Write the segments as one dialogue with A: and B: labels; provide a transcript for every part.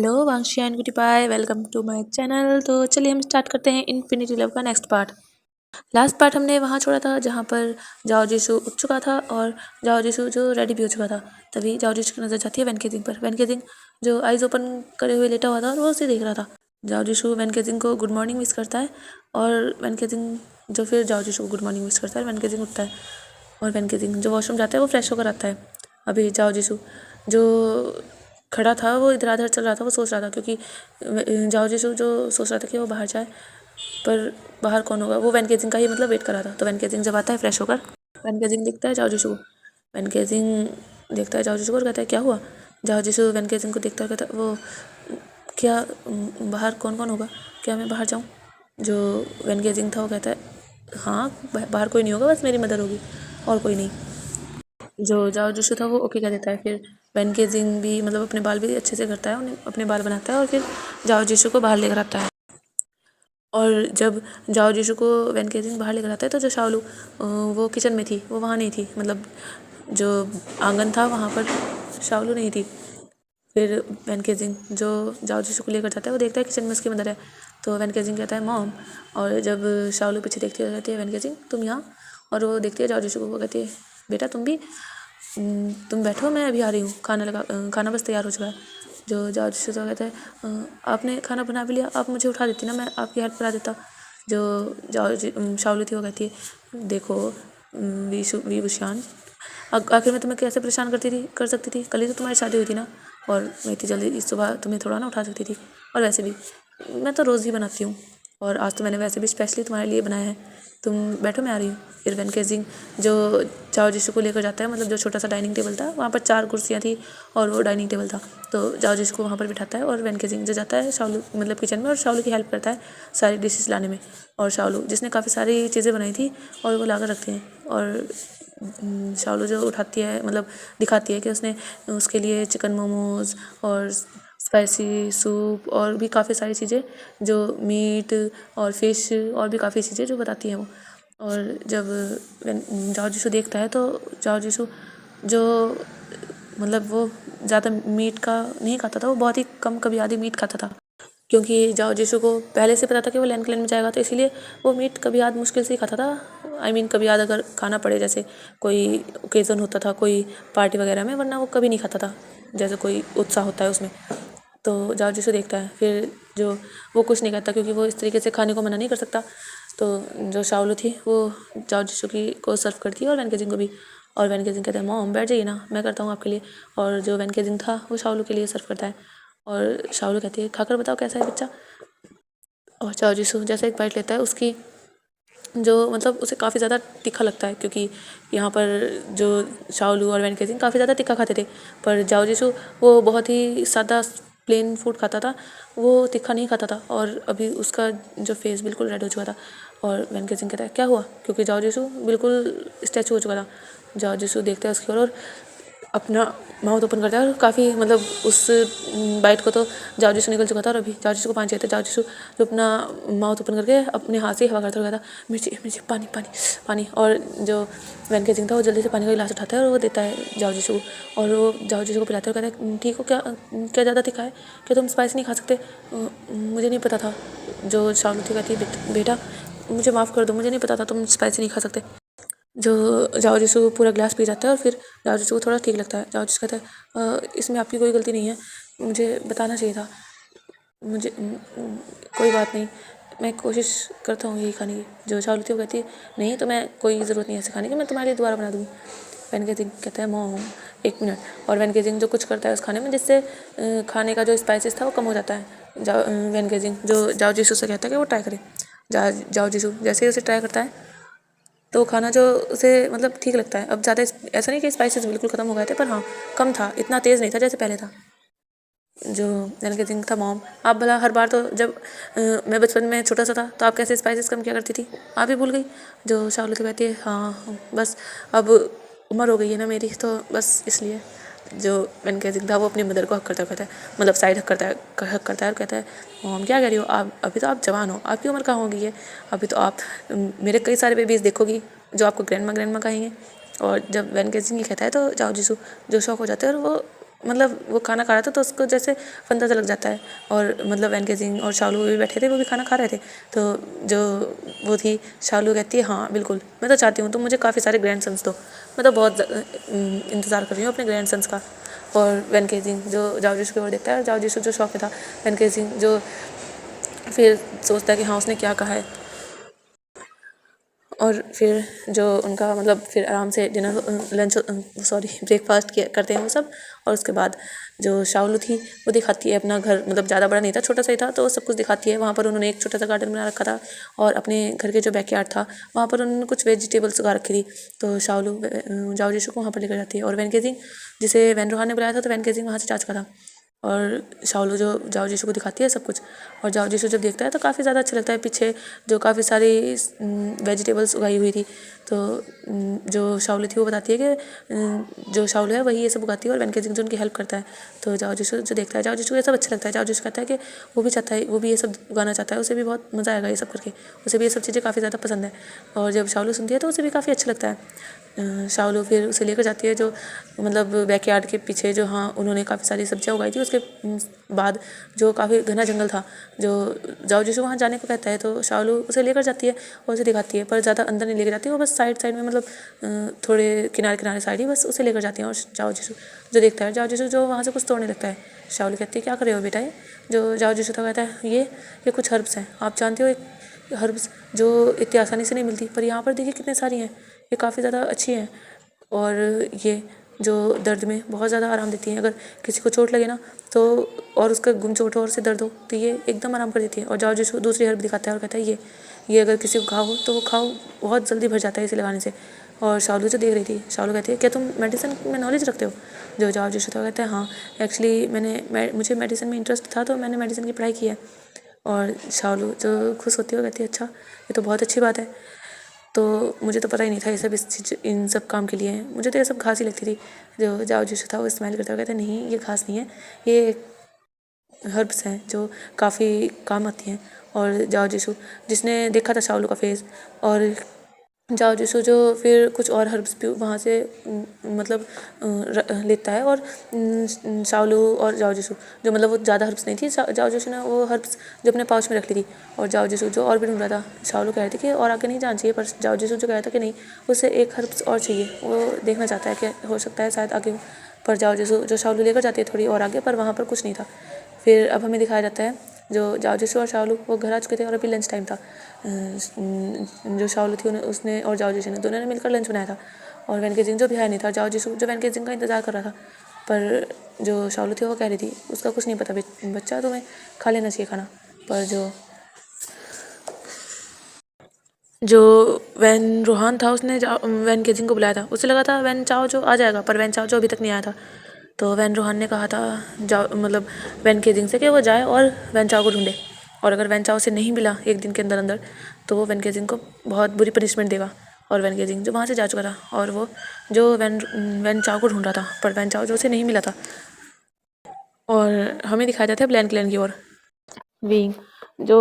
A: Hello Vanshi and beauty pie, welcome to my channel. तो चलिए हम स्टार्ट करते हैं इन्फिनिटी लव का नेक्स्ट पार्ट। लास्ट पार्ट हमने वहाँ छोड़ा था जहाँ पर जाओ जीसू उठ चुका था और जाओ जीसू जो रेडी भी हो चुका था। तभी जाओ जीसू की नज़र जाती है वैन केजिंग पर। वैन केजिंग जो आइज़ ओपन करे हुए लेटा हुआ था और वो उसे देख रहा था। जाओ जीसू वैन केजिंग को गुड मॉर्निंग विश करता है और वैन केजिंग जो फिर जाओ जीसू को गुड मॉर्निंग विश करता है। वैन केजिंग उठता है और वैन केजिंग जो वॉशरूम जाता है वो फ्रेश होकर आता है। अभी जाओ जीसू जो खड़ा था वो इधर उधर चल रहा था, वो सोच रहा था क्योंकि जाओ जीसू जो सोच रहा था कि वो बाहर जाए, पर बाहर कौन होगा, वो वैन केजिंग का ही मतलब वेट कर रहा था। तो वैन केजिंग जब आता है फ्रेश होकर, वैन केजिंग देखता है जाओ जीसू को। वैन केजिंग देखता है जाओ जीसू को और कहता है क्या हुआ। जाओ जीसू वैन केजिंग को देखता है, कहता है वो क्या बाहर कौन कौन होगा, क्या मैं बाहर जाऊँ। जो वैन केजिंग था वो कहता है हाँ बाहर कोई नहीं होगा, बस मेरी मदर होगी और कोई नहीं। जो जाओ जीसू था वो ओके कह देता है। फिर वैन केजिंग भी मतलब अपने बाल भी अच्छे से करता है, उन्हें अपने बाल बनाता है और फिर जाओ जीसू को बाहर लेकर आता है। और जब जाओ जीसू को वैन केजिंग बाहर लेकर आता है तो जो शाओलू वो किचन में थी, वो वहाँ नहीं थी, मतलब जो आंगन था वहाँ पर शाओलू नहीं थी। फिर वैन केजिंग जो जाओ जीसू को लेकर जाता है वो देखता है किचन में उसकी मदर है। तो वैन केजिंग कहता है मॉम, और जब शाओलू पीछे देखती है कहती है वैन केजिंग तुम यहाँ, और वो देखती है जाओ जीसू को, वो कहती है बेटा तुम भी तुम बैठो, मैं अभी आ रही हूँ, खाना बस तैयार हो चुका है। जो जाओ जीसू तो कहता है आपने खाना बना भी लिया, आप मुझे उठा देती ना, मैं आपकी हेल्प करा देता। जो शाओलू थी वो कहती है देखो वीबुशान, आखिर मैं तुम्हें कैसे परेशान कर सकती थी, कल ही तो तुम्हारी शादी हुई थी ना, और मैं इतनी जल्दी इस सुबह तुम्हें थोड़ा ना उठा सकती थी, और वैसे भी मैं तो रोज़ ही बनाती हूँ और आज तो मैंने वैसे भी स्पेशली तुम्हारे लिए बनाया है, तुम बैठो मैं आ रही हूँ। फिर वैन केजिंग जो जाओ जीसू को लेकर जाता है, मतलब जो छोटा सा डाइनिंग टेबल था वहाँ पर 4 कुर्सियाँ थी और वो डाइनिंग टेबल था, तो जाओ जीसू को वहाँ पर बिठाता है और वैन केजिंग जो जाता है शाओलू मतलब किचन में और शाओलू की हेल्प करता है सारी डिशेस लाने में। और शाओलू जिसने काफ़ी सारी चीज़ें बनाई थी और वो ला कर रखते हैं, और शाओलू जो उठाती है मतलब दिखाती है कि उसने उसके लिए चिकन मोमोज़ और स्पाइसी सूप और भी काफ़ी सारी चीज़ें, जो मीट और फिश और भी काफ़ी चीज़ें जो बताती हैं वो। और जब जाओ जीसू देखता है तो जाओ जीसू जो मतलब वो ज़्यादा मीट का नहीं खाता था, वो बहुत ही कम कभी आधी मीट खाता था, क्योंकि जाओ जीसू को पहले से पता था कि वो लैंड क्लैन में जाएगा, तो इसीलिए वो मीट कभी आध मुश्किल से ही खाता था। आई मीन कभी आध अगर खाना पड़े, जैसे कोई ओकेज़न होता था कोई पार्टी वगैरह में, वरना वो कभी नहीं खाता था, जैसे कोई उत्साह होता है उसमें। तो जाओ जीसू देखता है, फिर जो वो कुछ नहीं कहता क्योंकि वो इस तरीके से खाने को मना नहीं कर सकता। तो जो शाओलू थी वो जाओ जीसू को सर्व करती है और वैन केजिंग को भी। और वैन केजिंग कहता है मॉम बैठ जाइए ना, मैं करता हूँ आपके लिए। और जो वैन केजिंग था वो शाओलू के लिए सर्व करता है और शाओलू कहती है खाकर बताओ कैसा है बच्चा। और जाओ जीसू जैसे एक बाइट लेता है, उसकी जो मतलब उसे काफ़ी ज़्यादा तीखा लगता है, क्योंकि यहाँ पर जो शाओलू और वैन केजिंग काफ़ी ज़्यादा तीखा खाते थे, पर जाओ जीसू वो बहुत ही सादा प्लेन फूड खाता था, वो तीखा नहीं खाता था। और अभी उसका जो फेस बिल्कुल रेड हो चुका था। और वैन केजिंग कहता है क्या हुआ, क्योंकि जाओ जीसू बिल्कुल स्टैचू हो चुका था। जाओ जीसू देखता है उसकी ओर और अपना माउथ ओपन करता है, और काफ़ी मतलब उस बाइट को तो जाओ जीसू निकल चुका था और अभी जाओ जीसू को पानी चाहिए था। जाओ जीसू जो अपना माउथ ओपन करके अपने हाथ से हवा करता हुआ था मिर्ची मिर्ची पानी पानी पानी। और जो वैन केजिंग था वो जल्दी से पानी का गिलास उठाता है और वो देता है जाओ जीसू को, और वो जाओ जीसू को पिलाता है और कहता है ठीक हो, क्या ज़्यादा तीखा है, क्या तुम स्पाइस नहीं खा सकते। मुझे नहीं पता था। जो शाओलू थी कहती है बेटा मुझे माफ़ कर दो, मुझे नहीं पता था तुम स्पाइसी नहीं खा सकते। जो जाओ जीसू पूरा ग्लास पी जाता है और फिर जाओ जीसू को थोड़ा ठीक लगता है। जाओ जीसू कहता है इसमें आपकी कोई गलती नहीं है, मुझे बताना चाहिए था, मुझे कोई बात नहीं, मैं कोशिश करता हूँ यही खाने की। जो शाओलू थी वो कहती है नहीं तो मैं कोई ज़रूरत नहीं है ऐसे खाने की, मैं तुम्हारे लिए दोबारा बना दूँगी। वैन केजिंग कहता है मॉम 1 मिनट, और वैन केजिंग जो कुछ करता है उस खाने में जिससे खाने का जो स्पाइसेस था वो कम हो जाता है। वैन केजिंग जो जाओ जीसू से कहता है कि वो ट्राई करे। जाओ जीसू जैसे ही उसे ट्राई करता है तो खाना जो उसे मतलब ठीक लगता है। अब ज़्यादा ऐसा नहीं कि स्पाइसेस बिल्कुल ख़त्म हो गए थे, पर हाँ कम था, इतना तेज़ नहीं था जैसे पहले था। जो वैन केजिंग था मॉम आप भला हर बार तो जब मैं बचपन में छोटा सा था तो आप कैसे स्पाइसेस कम किया करती थी, आप ही भूल गई। जो शाओलू की कहती है हाँ बस अब उम्र हो गई है ना मेरी, तो बस इसलिए। जो वैन केजिंग था वो अपनी मदर को हक करता कहता है, मतलब साइड हक करता है और कहता है मॉम क्या कह रही हो आप, अभी तो आप जवान हो, आपकी उम्र कहाँ हो गई है, अभी तो आप मेरे कई सारे बेबीज़ देखोगी जो आपको ग्रैंड माँ कहेंगे। और जब वैन केजिंग ये कहता है तो जाओ जीसू जो शौक हो जाता है और वो मतलब वो खाना खा रहा था तो उसको जैसे फंदा सा लग जाता है। और मतलब वैन केजिंग और शाओलू भी बैठे थे, वो भी खाना खा रहे थे। तो जो वो थी शाओलू कहती है हाँ बिल्कुल, मैं तो चाहती हूँ तुम मुझे काफ़ी सारे ग्रैंड सन्स दो, मैं तो बहुत इंतज़ार कर रही हूँ अपने ग्रैंड सन्स का। और वैन केजिंग जो जाओ जिसू की ओर देखता है, और जाओ जिसू जो शौक में था, वैन केजिंग जो फिर सोचता है कि हाँ उसने क्या कहा है। और फिर जो उनका मतलब फिर आराम से डिनर लंच ब्रेकफास्ट करते हैं वो सब। और उसके बाद जो शाओलू थी वो दिखाती है अपना घर, मतलब ज़्यादा बड़ा नहीं था, छोटा सा ही था, तो सब कुछ दिखाती है। वहाँ पर उन्होंने एक छोटा सा गार्डन बना रखा था और अपने घर के जो बैकयार्ड था वहाँ पर उन्होंने कुछ वेजिटेबल्स उगा रखी थी। तो शाओलू जाओ जिसू को वहाँ पर लेकर जाती है। और वैन केजिंग जिसे वैन रोहान ने बुलाया था, तो वैन केजिंग वहाँ से जा चुका था। और शाओलू जो जाओ जिसू को दिखाती है सब कुछ। और जाओ जिसू जब देखता है तो काफ़ी ज़्यादा अच्छा लगता है, पीछे जो काफ़ी सारी वेजिटेबल्स उगाई हुई थी। तो जो शाओलू थी वो बताती है कि जो शाओलू है वही ये सब उगाती है और वैन केजिंग जो उनकी हेल्प करता है। तो जाओ जिसू जो देखता है, जाओ जिसू को ये सब अच्छा लगता है। जाओ जिसू कहता है कि वो भी चाहता है, वो भी ये सब उगाना चाहता है, उसे भी बहुत मज़ा आएगा ये सब करके, उसे भी ये सब चीज़ें काफ़ी ज़्यादा पसंद है। और जब शाओलू सुनती है तो उसे भी काफ़ी अच्छा लगता है। शाओलू फिर उसे लेकर जाती है जो मतलब बैकयार्ड के पीछे, जो हाँ उन्होंने काफ़ी सारी सब्जियाँ उगाई थी, उसके बाद जो काफ़ी घना जंगल था। जो जाओ जिसू वहाँ जाने को कहता है तो शाओलू उसे लेकर जाती है और उसे दिखाती है, पर ज़्यादा अंदर नहीं लेकर जाती है, वो बस साइड में मतलब थोड़े किनारे किनारे साइड ही बस उसे लेकर जाती हैं। और जाओ जिसू जो देखता है, जाओ जिसू जो वहाँ से कुछ तोड़ने लगता है। शाओलू कहती है क्या कर रहे हो बेटा ये? जो जाओ जिसू तो कहता है ये कुछ हर्ब्स हैं, आप जानते हो एक हर्ब्स जो इतनी आसानी से नहीं मिलती, पर यहाँ पर देखिए कितने सारी हैं, ये काफ़ी ज़्यादा अच्छी हैं और ये जो दर्द में बहुत ज़्यादा आराम देती हैं। अगर किसी को चोट लगे ना तो और उसका गुमचोट हो और उसे दर्द हो तो ये एकदम आराम कर देती है। और जाओ जिसको दूसरी हर्ब दिखाता है और कहता है ये अगर किसी को घाव हो तो वो घाव बहुत जल्दी भर जाता है इसे लगाने से। और शाओलू जो देख रही थी, शाओलू कहती है क्या तुम मेडिसिन में नॉलेज रखते हो? जो जाओ जिसको तो कहता है हाँ एक्चुअली मुझे मेडिसिन में इंटरेस्ट था तो मैंने मेडिसिन की पढ़ाई की है। और शाओलू जो खुश होती है वो कहती है अच्छा ये तो बहुत अच्छी बात है, तो मुझे तो पता ही नहीं था ये सब इन सब काम के लिए हैं, मुझे तो ये सब घास ही लगती थी। जो जाओ जिसू था वो स्माइल करता हुआ कहता है नहीं ये घास नहीं है, ये हर्ब्स हैं जो काफ़ी काम आती हैं। और जाओ जिसू जिसने देखा था शाओलू का फेस, और जाओ जिसू जो फिर कुछ और हर्ब्स भी वहाँ से मतलब लेता है। और शाओलू और जाओ जिसू जो मतलब वो ज़्यादा हर्ब्स नहीं थी, जाओ जिसू ने वो हर्ब्स जो अपने पाउच में रख ली थी। और जाओ जिसू जो और भी ढूंढ रहा था, शाओलू कह रही थी कि और आगे नहीं जाना चाहिए, पर जाओ जिसू जो कह रहा था कि नहीं उसे एक हर्ब्स और चाहिए, वो देखना चाहता है कि हो सकता है शायद आगे। पर जाओ जिसू जो शाओलू लेकर जाती है थोड़ी और आगे, पर वहाँ पर कुछ नहीं था। फिर अब हमें दिखाया जाता है जो जाओ जिसू और शाओलू वो घर आ चुके थे और अभी लंच टाइम था। जो शाओलू थी उसने और जाओ जिसू ने दोनों ने मिलकर लंच बनाया था। और वैन केजिंग जो भी आया नहीं था, जाओ जिसू जो वैन केजिंग का इंतज़ार कर रहा था, पर जो शाओलू थी वो कह रही थी उसका कुछ नहीं पता बच्चा, तुम्हें खा लेना चाहिए खाना। पर जो वैन रोहान था उसने वैन केजिंग को बुलाया था, उसे लगा था वैन चाओ जो आ जाएगा, पर वैन चाओ जो अभी तक नहीं आया था। तो वैन रोहान ने कहा था जाओ मतलब वैन केजिंग से कि वो जाए और वैन चाओ को ढूंढे, और अगर वैन चाओ से नहीं मिला एक दिन के अंदर अंदर तो वो वैन केजिंग को बहुत बुरी पनिशमेंट देगा। और वैन केजिंग जो वहाँ से जा चुका था और वो जो वैन चाओ को ढूंढ रहा था, पर वैन चाओ जो उसे नहीं मिला था। और हमें दिखाया जाता है ब्लैन क्लैन की ओर। विंग जो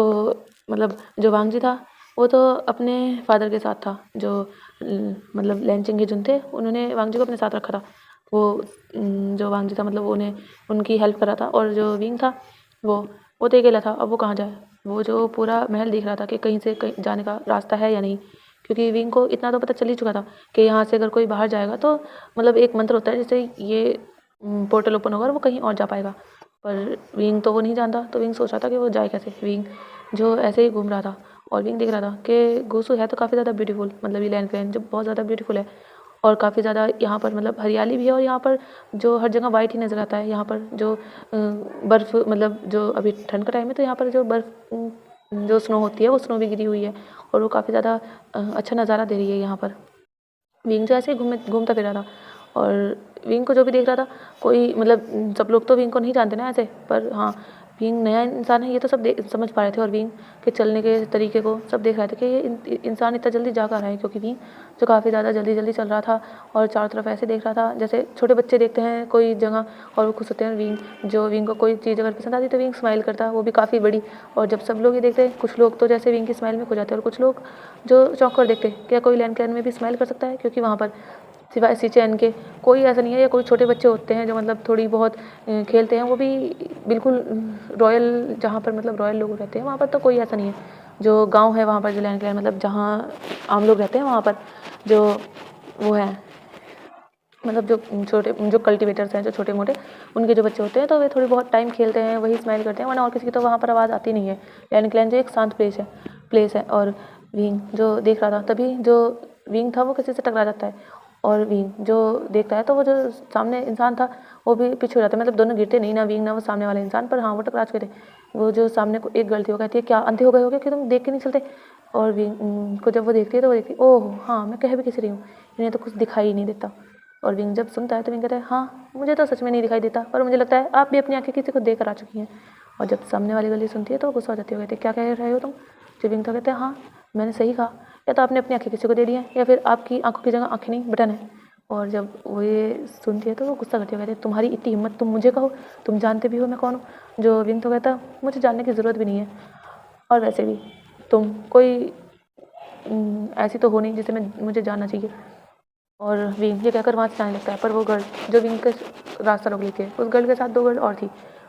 A: मतलब जो वांग जी था वो तो अपने फादर के साथ था, जो मतलब लैंचिंग जुन थे उन्होंने वांग जी को अपने साथ रखा था। वो जो वांग जी था मतलब उन्हें उनकी हेल्प कर रहा था, और जो विंग था वो तो अकेला था। अब वो कहाँ जाए, वो जो पूरा महल देख रहा था कि कहीं से कहीं जाने का रास्ता है या नहीं, क्योंकि विंग को इतना तो पता चल ही चुका था कि यहाँ से अगर कोई बाहर जाएगा तो मतलब एक मंत्र होता है जैसे ये पोर्टल ओपन होगा और वो कहीं और जा पाएगा। पर विंग तो वो नहीं जानता, तो विंग सोच रहा था कि वो जाए कैसे। विंग जो ऐसे ही घूम रहा था और विंग देख रहा था कि गोसू है तो काफ़ी ज़्यादा ब्यूटीफुल, मतलब ये लैंड क्लैन जो बहुत ज़्यादा ब्यूटीफुल है और काफ़ी ज़्यादा यहाँ पर मतलब हरियाली भी है, और यहाँ पर जो हर जगह वाइट ही नज़र आता है। यहाँ पर जो बर्फ़ मतलब जो अभी ठंड का टाइम है तो यहाँ पर जो बर्फ़ जो स्नो होती है वो स्नो भी गिरी हुई है और वो काफ़ी ज़्यादा अच्छा नज़ारा दे रही है यहाँ पर। विंग जो ऐसे ही घूमता फिर रहा था, और विंग को जो भी देख रहा था कोई मतलब सब लोग तो विंग को नहीं जानते ना ऐसे, पर हाँ विंग नया इंसान है ये तो सब समझ पा रहे थे। और विंग के चलने के तरीके को सब देख रहे थे कि ये इंसान इतना जल्दी जा कहाँ रहा है, क्योंकि विंग जो काफ़ी ज़्यादा जल्दी चल रहा था और चारों तरफ ऐसे देख रहा था जैसे छोटे बच्चे देखते हैं कोई जगह और वो खुश होते हैं। विंग को कोई चीज़ अगर पसंद आती तो विंग स्माइल करता, वो भी काफ़ी बड़ी। और जब सब लोग ये देखते हैं, कुछ लोग तो जैसे विंग की स्माइल में खो जाते हैं और कुछ लोग जो चौंक कर देखते क्या कोई लैंड क्लैन में भी स्माइल कर सकता है, क्योंकि वहाँ पर सिवाय सीचैन के कोई ऐसा नहीं है। या कोई छोटे बच्चे होते हैं जो मतलब थोड़ी बहुत खेलते हैं, वो भी बिल्कुल रॉयल, जहाँ पर मतलब रॉयल लोग रहते हैं वहाँ पर तो कोई ऐसा नहीं है। जो गांव है वहाँ पर जो लैंड क्लैन मतलब जहाँ आम लोग रहते हैं वहाँ पर जो वो है मतलब जो कल्टीवेटर्स हैं, जो छोटे मोटे, उनके जो बच्चे होते हैं तो वे थोड़ी बहुत टाइम खेलते हैं, वही स्माइल करते हैं, वरना और किसी की तो वहाँ पर आवाज़ आती नहीं है। लैंड क्लैन जो एक शांत प्लेस है। और विंग जो देख रहा था, तभी जो विंग था वो किसी से टकरा जाता है, और विंग जो देखता है तो वो जो सामने इंसान था वो भी पीछे हो जाता है। मतलब दोनों गिरते नहीं, ना विंग ना वो सामने वाला इंसान, पर हाँ वो टकरा चुके थे। वो जो सामने को एक गर्ल थी वो कहती है, क्या अंधे हो गए हो क्या कि तुम देख के नहीं चलते? और विंग को जब वो देखती है तो वो देखती है, ओह हाँ मैं कह भी किसी रही हूँ, इन्हें तो कुछ दिखाई ही नहीं देता। और विंग जब सुनता है तो विंग कहता है, हाँ मुझे तो सच में नहीं दिखाई देता, पर मुझे लगता है आप भी अपनी आंखें किसी को देख कर आ चुकी हैं। और जब सामने वाली गली सुनती है तो वो गुस्सा हो जाती है, कहती है क्या कह रहे हो तुम? जो विंग तो कहते हैं, हाँ मैंने सही कहा, या तो आपने अपनी आंखें किसी को दे दी हैं, या फिर आपकी आंखों की जगह आंखें नहीं बटन है। और जब वो ये सुनती है तो वो गुस्सा करती है, कहती है तुम्हारी इतनी हिम्मत, तुम मुझे कहो, तुम जानते भी हो मैं कौन हूँ? जो विंग तो कहता है, मुझे जानने की ज़रूरत भी नहीं है, और वैसे भी तुम कोई ऐसी तो हो नहीं जिसे मुझे जानना चाहिए। और विंग ये कहकर वहाँ से जाने लगता है, पर वो गर्ल जो विंग का रास्ता रोक लेती है, उस गर्ल के साथ दो गर्ल और थी।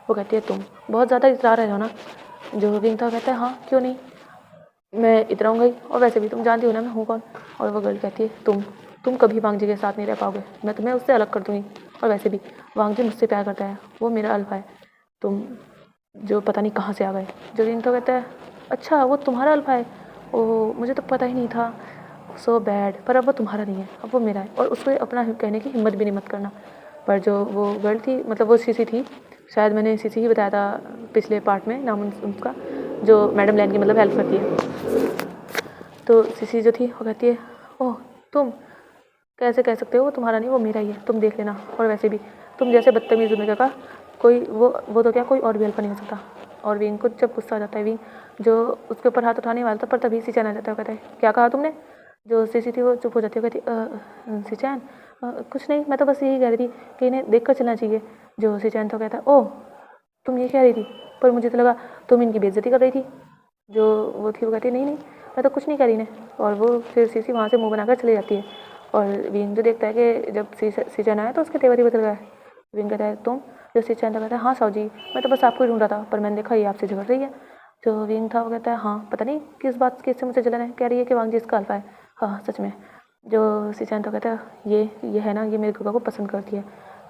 A: वो कहती है, तुम बहुत ज़्यादा इतरा रहे हो ना? जो विंग था कहता है, हाँ क्यों नहीं, मैं इतराऊँगा ही, और वैसे भी तुम जानती हो ना मैं हूँ कौन? और वो गर्ल कहती है, तुम कभी वांग जी के साथ नहीं रह पाओगे, मैं तुम्हें उससे अलग कर दूँगी, और वैसे भी वांग जी मुझसे प्यार करता है, वो मेरा अल्फा है, तुम जो पता नहीं कहाँ से आ गए। जो विंग तो कहता है, अच्छा वो तुम्हारा अल्फा है, ओह मुझे तो पता ही नहीं था, सो बैड, पर अब वो तुम्हारा नहीं है, अब वो मेरा है, और उसको अपना कहने की हिम्मत भी नहीं मत करना। पर जो वो गर्ल थी, मतलब वो सीसी थी, शायद मैंने सीसी ही बताया था पिछले पार्ट में नाम उसका, जो मैडम लैन की मतलब हेल्प करती है। तो सीसी जो थी वो कहती है, ओह तुम कैसे कह सकते हो, वो तुम्हारा नहीं वो मेरा ही है, तुम देख लेना, और वैसे भी तुम जैसे बदतमीज़ ने कहा, कोई वो तो क्या कोई और भी अल्फा नहीं हो सकता। और विंग को जब गुस्सा आ जाता है, विंग जो उसके ऊपर हाथ उठाने वाला था, पर तभी सीचैन आ जाता है, कहता है क्या कहा तुमने? जो सीसी थी वो चुप हो जाती है, कहती सीचैन कुछ नहीं, मैं तो बस यही कह रही थी कि इन्हें देख कर चलना चाहिए। जो सीचैन तो कहता है, ओह तुम ये कह रही थी, पर मुझे तो लगा तुम इनकी बेइज्जती कर रही थी। जो वो थी वो कहती है, नहीं मैं तो कुछ नहीं करी ने। और वो फिर सीसी वहाँ से मुँह बनाकर चली जाती है। और विंग जो देखता है कि जब सीचैन आया तो उसके तेवर ही बदल गया है। विंग कहता है, तुम? जो सीचैन तो कहता है, हाँ साहू जी, मैं तो बस आपको ही ढूंढ रहा था, पर मैंने देखा ये आपसे झगड़ रही है। जो विंग था वो कहता है, हाँ पता नहीं किस बात की इससे मुझे जलन है, कह रही है कि वांग जी इसका अल्फा है। हाँ सच में। जो सीचैन तो कहता है, ये है ना, ये मेरे गगा को पसंद करती है,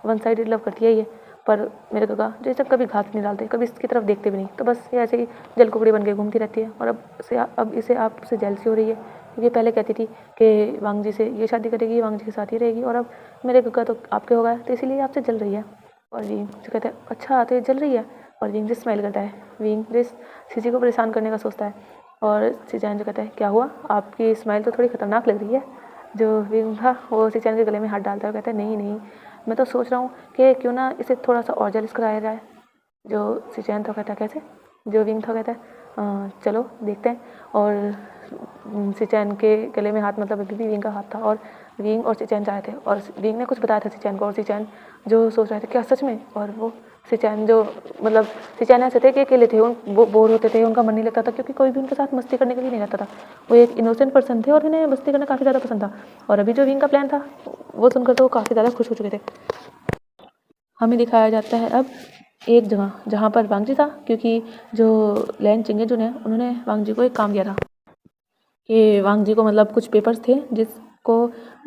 A: वन साइडेड लव करती है ये, पर मेरे गगा जो इसे कभी घास नहीं डालते, कभी इसकी तरफ देखते भी नहीं, तो बस ये ऐसे ही जलकुकड़ी बन के घूमती रहती है। और अब इसे आपसे जेलसी हो रही है, क्योंकि पहले कहती थी कि वांग जी से ये शादी करेगी, वांग जी के साथ ही रहेगी, और अब मेरे गगा तो आपके हो गया, तो इसीलिए आपसे जल रही है। और विंग जो कहता है, अच्छा तो ये जल रही है। और विंग जिस स्माइल करता है, विंग जिस सीसी को परेशान करने का सोचता है। और सीचैन जो कहता है, क्या हुआ, आपकी स्माइल तो थोड़ी ख़तरनाक लग रही है। जो विंग था वो सीचैन के गले में हाथ डालता है, कहता है, नहीं मैं तो सोच रहा हूँ कि क्यों ना इसे थोड़ा सा और जेलस कराया जाए। जो सीचैन तो कहता है, कैसे? जो विंग था कहता है, चलो देखते हैं। और सीचैन के गले में हाथ, मतलब अभी भी विंग का हाथ था, और विंग और सीचैन जा रहे थे, और विंग ने कुछ बताया था सीचैन को, और सीचैन जो सोच रहे थे क्या सच में। और वो सीचैन जो मतलब सीचैन ऐसे थे कि अकेले थे, वो बोर होते थे, उनका मन नहीं लगता था, क्योंकि कोई भी उनके साथ मस्ती करने के लिए नहीं रहता था। वो एक इनोसेंट पर्सन थे और उन्हें मस्ती करना काफ़ी ज़्यादा पसंद था। और अभी जो विंग का प्लान था वो सुनकर तो वो काफ़ी ज़्यादा खुश हो चुके थे। हमें दिखाया जाता है अब एक जगह जहाँ पर वांग जी था, क्योंकि जो लैन चिंगेजुन है उन्होंने वांग जी को एक काम दिया था कि वांग जी को मतलब कुछ पेपर्स थे जिसको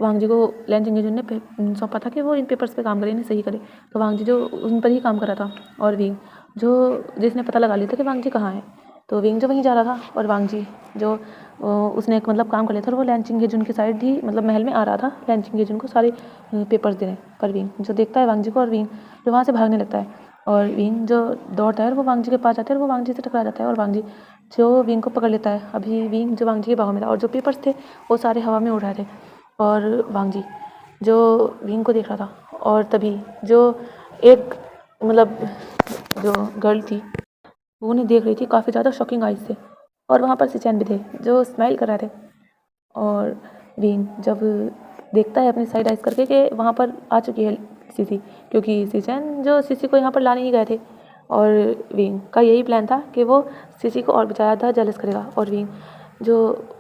A: वांग जी को लैन चिंगेजुन ने सौंपा था कि वो इन पेपर्स पे काम करे, इन्हें सही करे। तो वांग जी जो उन पर ही काम कर रहा था, और विंग जो जिसने पता लगा लिया था कि वांग जी कहाँ है, तो विंग जो वहीं जा रहा था, और वांग जी जो उसने एक मतलब काम कर लिया था, और वो लैन चिंगेजुन की साइड ही मतलब महल में आ रहा था लैन चिंगेजुन को सारे पेपर्स देने। पर विंग जो देखता है वांग जी को, और विंग जो वहाँ से भागने लगता है, और विंग जो दौड़ता है और वो वांग जी के पास जाता है, और वो वांग जी से टकरा जाता है, और वांग जी जो विंग को पकड़ लेता है। अभी विंग जो वांग जी के बाहों में था, और जो पेपर्स थे वो सारे हवा में उड़ रहे थे, और वांग जी जो विंग को देख रहा था। और तभी जो एक मतलब जो गर्ल थी वो उन्हें देख रही थी काफ़ी ज़्यादा शॉकिंग आइज से, और वहाँ पर सीचैन भी थे जो स्माइल कर रहे थे। और विंग जब देखता है अपनी साइड आइज करके कि वहाँ पर आ चुकी है सीसी, क्योंकि सीचैन जो सीसी को यहाँ पर लाने ही गए थे, और विंग का यही प्लान था कि वो सीसी को और ज़्यादा जेलस करेगा। और विंग जो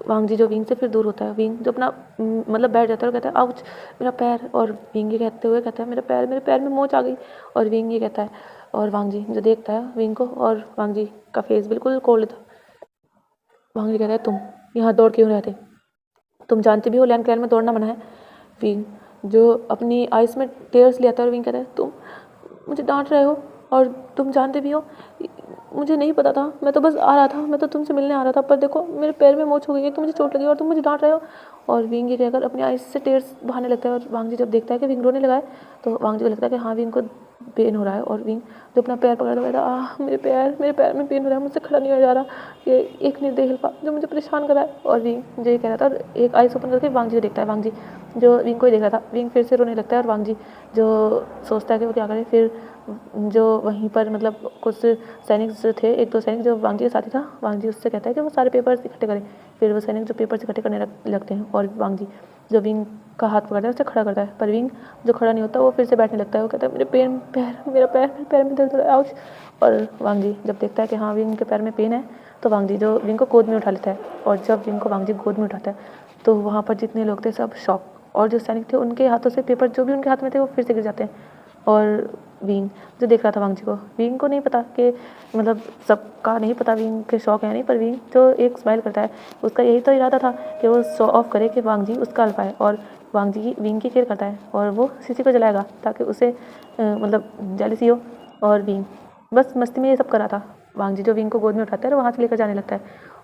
A: वांग जी जो विंग से फिर दूर होता है, विंग जो अपना मतलब बैठ जाता है और कहता है आउच मेरा पैर, और विंग ये कहते हुए कहता है मेरे पैर में मोच आ गई, और विंग ये कहता है, और वांग जी जो देखता है विंग को, और वांग जी का फेस बिल्कुल कोल्ड था। वांग जी कहता है तुम यहाँ दौड़ क्यों रहे थे, तुम जानते भी हो लैंड क्लैन में दौड़ना मना है। विंग जो अपनी आइस में टेयर्स ले आता है और विंग कहता है तुम मुझे डांट रहे हो, और तुम जानते भी हो मुझे नहीं पता था, मैं तो बस आ रहा था, मैं तो तुमसे मिलने आ रहा था, पर देखो मेरे पैर में मोच हो गई है तो मुझे चोट लगी और तुम मुझे डांट रहे हो। और विंग ये कहकर अपनी आइस से टेयर्स बहाने लगता है, और वांग जी जब देखता है कि विंग रोने लगा है तो वांग जी को लगता है कि हाँ विंग को पेन हो रहा है, और विंग जो अपना पैर पकड़ रहा है मेरे पैर में पेन हो रहा है, मुझसे खड़ा नहीं हो जा रहा, ये एक निर्दयी हल्का जो मुझे परेशान कर रहा है। और विंग जो ये कह रहा था और एक आइस ओपन करके वांग जी को देखता है, वांग जी जो विंग को ही देख रहा था, विंग फिर से रोने लगता है, और वांग जी जो सोचता है कि वो क्या करे। फिर जो वहीं पर मतलब कुछ सैनिक जो थे, एक दो सैनिक जो वांग जी के साथी था, वांग जी उससे कहता है कि वो सारे पेपर्स इकट्ठे करें। फिर वो सैनिक जो पेपर्स इकट्ठे करने लगते हैं, और वांग जी जो विंग का हाथ पकड़ता है उसे खड़ा करता है, पर विंग जो खड़ा नहीं होता वो फिर से बैठने लगता है, वो कहता है मेरे पैर में दर्द हो रहा है आउच। और वांग जी जब देखता है कि हाँ विंग के पैर में पेन है तो वांग जी जो विंग को गोद में उठा लेता है, और जब विंग को वांग जी गोद में उठाता है तो वहाँ पर जितने लोग थे सब शॉक, और जो सैनिक थे उनके हाथों से पेपर जो भी उनके हाथ में थे वो फिर से गिर जाते हैं। और विंग जो देख रहा था वांग जी को, विंग को नहीं पता कि मतलब सबका नहीं पता विंग के शौक है नहीं, पर विंग जो एक स्माइल करता है उसका यही तो इरादा था कि वो शो ऑफ करे कि वांग जी उसका अल्फा है, और वांग जी की विंग की केयर करता है, और वो सीसी को जलाएगा ताकि उसे मतलब जेलसी हो। और विंग बस मस्ती में ये सब कर रहा था। वांग जी जो विंग को गोद में उठाता है और वहाँ से लेकर जाने लगता है,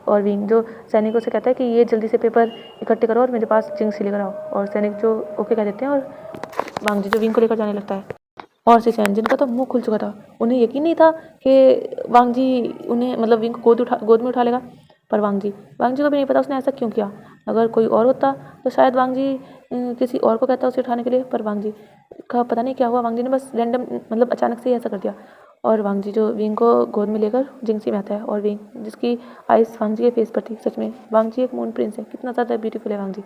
A: और विंग जो सैनिकों से कहता है कि ये जल्दी से पेपर इकट्ठे करो और मेरे पास जिंक लेकर आओ, और सैनिक जो ओके कह देते हैं, और वांग जी जो विंग को लेकर जाने लगता है। और सिचैन जिनका तो मुंह खुल चुका था, उन्हें यकीन नहीं था कि वांग जी उन्हें मतलब विंग को गोद में उठा लेगा, पर वांग जी को भी नहीं पता उसने ऐसा क्यों किया। अगर कोई और होता तो शायद वांग जी किसी और को कहता उसे उठाने के लिए, पर वांग जी का पता नहीं क्या हुआ, वांग जी ने बस रैंडम मतलब अचानक से ही ऐसा कर दिया। और वांग जी जो विंग को गोद में लेकर जिंगसी में आता है, और विंग जिसकी आइस वांग जी के फेस पर थी, सच में वांग जी एक मून प्रिंस है, कितना ज़्यादा ब्यूटीफुल है वांग जी।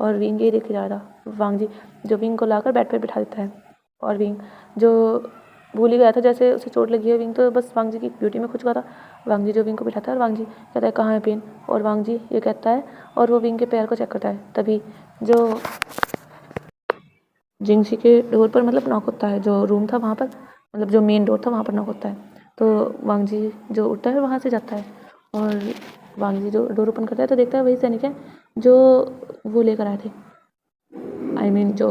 A: और विंग ये देखे जा रहा था, वांग जी जो विंग को लाकर बेड पर बिठा देता है, और विंग जो भूल ही गया था जैसे उसे चोट लगी है, विंग तो बस वांग जी की ब्यूटी में खो चुका था। वांग जी जो विंग को बिठाता है, और वांग जी कहता है कहाँ है पेन, और वांग जी ये कहता है और वो विंग के पैर को चेक करता है, तभी जो जिंगसी के डोर पर मतलब नॉक होता है, जो रूम था वहाँ पर मतलब जो मेन डोर था वहाँ पर नॉक होता है, तो वांग जी जो उठता है वहाँ से जाता है, और वांग जी जो डोर ओपन करता है तो देखता है वही सैनिक है जो वो लेकर आए थे, आई मीन जो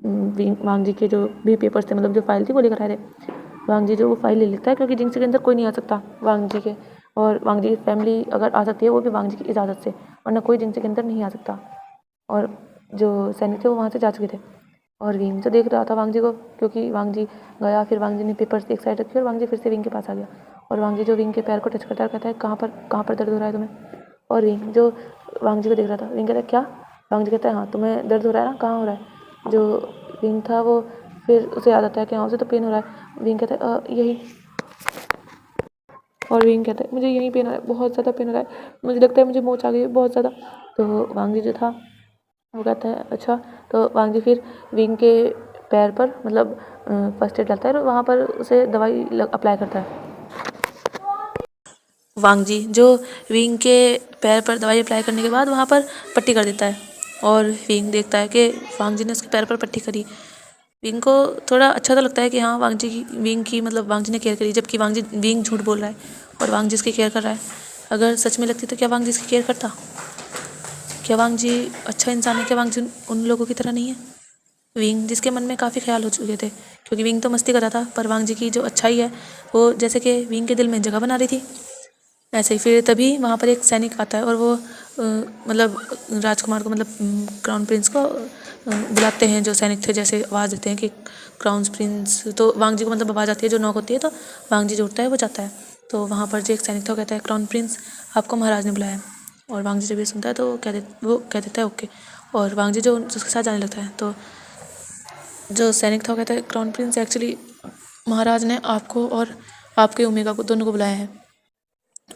A: वांग जी के जो भी पेपर्स थे मतलब जो फाइल थी वो लेकर आए थे। वांग जी जो वो फाइल ले लेता है क्योंकि जिंगसी के अंदर कोई नहीं आ सकता वांग जी के, और वांग जी की फैमिली अगर आ सकती है वो भी वांग जी की इजाज़त से, वरना कोई जिंगसी के अंदर नहीं आ सकता। और जो सैनिक थे वो वहाँ से जा चुके थे, और विंग जो देख रहा था वांग जी को, क्योंकि वांग जी गया, फिर वांग जी ने पेपर्स एक साइड रखे और वांग जी फिर से विंग के पास आ गया, और वांग जी जो विंग के पैर को टच करता है कहता है कहाँ पर दर्द हो रहा है तुम्हें, और विंग जो वांग जी को देख रहा था, विंग कहता है क्या, वांग जी कहता है हाँ तुम्हें दर्द हो रहा है ना, कहाँ हो रहा है। जो विंग था वो फिर उसे याद आता है कि हाँ उसे तो पेन हो रहा है, विंग कहता है यही, और विंग कहता है मुझे यहीं पेन हो रहा है, बहुत ज़्यादा पेन हो रहा है, मुझे लगता है मुझे मोच आ गई है बहुत ज़्यादा। तो वांग जी जो था वो कहता है अच्छा, तो वांग जी फिर विंग के पैर पर मतलब फर्स्ट एड डालता है और वहाँ पर उसे दवाई अप्लाई करता है। वांग जी जो विंग के पैर पर दवाई अप्लाई करने के बाद वहाँ पर पट्टी कर देता है, और विंग देखता है कि वांग जी ने उसके पैर पर पट्टी करी। विंग को थोड़ा अच्छा तो लगता है कि हाँ विंग की मतलब वांग जी ने केयर करी, जबकि विंग झूठ बोल रहा है और वांग जी इसकी केयर कर रहा है। अगर सच में लगती तो क्या वांग जी इसकी केयर करता? क्या वांग जी अच्छा इंसान है? क्या वांग जी उन लोगों की तरह नहीं है? विंग जिसके मन में काफ़ी ख्याल हो चुके थे, क्योंकि विंग तो मस्ती कर रहा था, पर वांग जी की जो अच्छाई है वो जैसे कि विंग के दिल में जगह बना रही थी। ऐसे ही फिर तभी वहाँ पर एक सैनिक आता है और वो मतलब राजकुमार को मतलब क्राउन प्रिंस को बुलाते हैं, जो सैनिक थे जैसे आवाज़ देते हैं कि क्राउन प्रिंस, तो वांग जी को मतलब आवाज़ आती है जो नॉक होती है, तो वांग जी जो उठता है वो जाता है, तो वहाँ पर जो एक सैनिक था वो कहता है क्राउन प्रिंस आपको महाराज ने बुलाया है, और वांग जी जब ये सुनता है तो वो कह देता है ओके, और वांग जी जो उसके साथ जाने लगता है, तो जो सैनिक था वो कहता है क्राउन प्रिंस एक्चुअली महाराज ने आपको और आपके ओमेगा को दोनों को बुलाया है,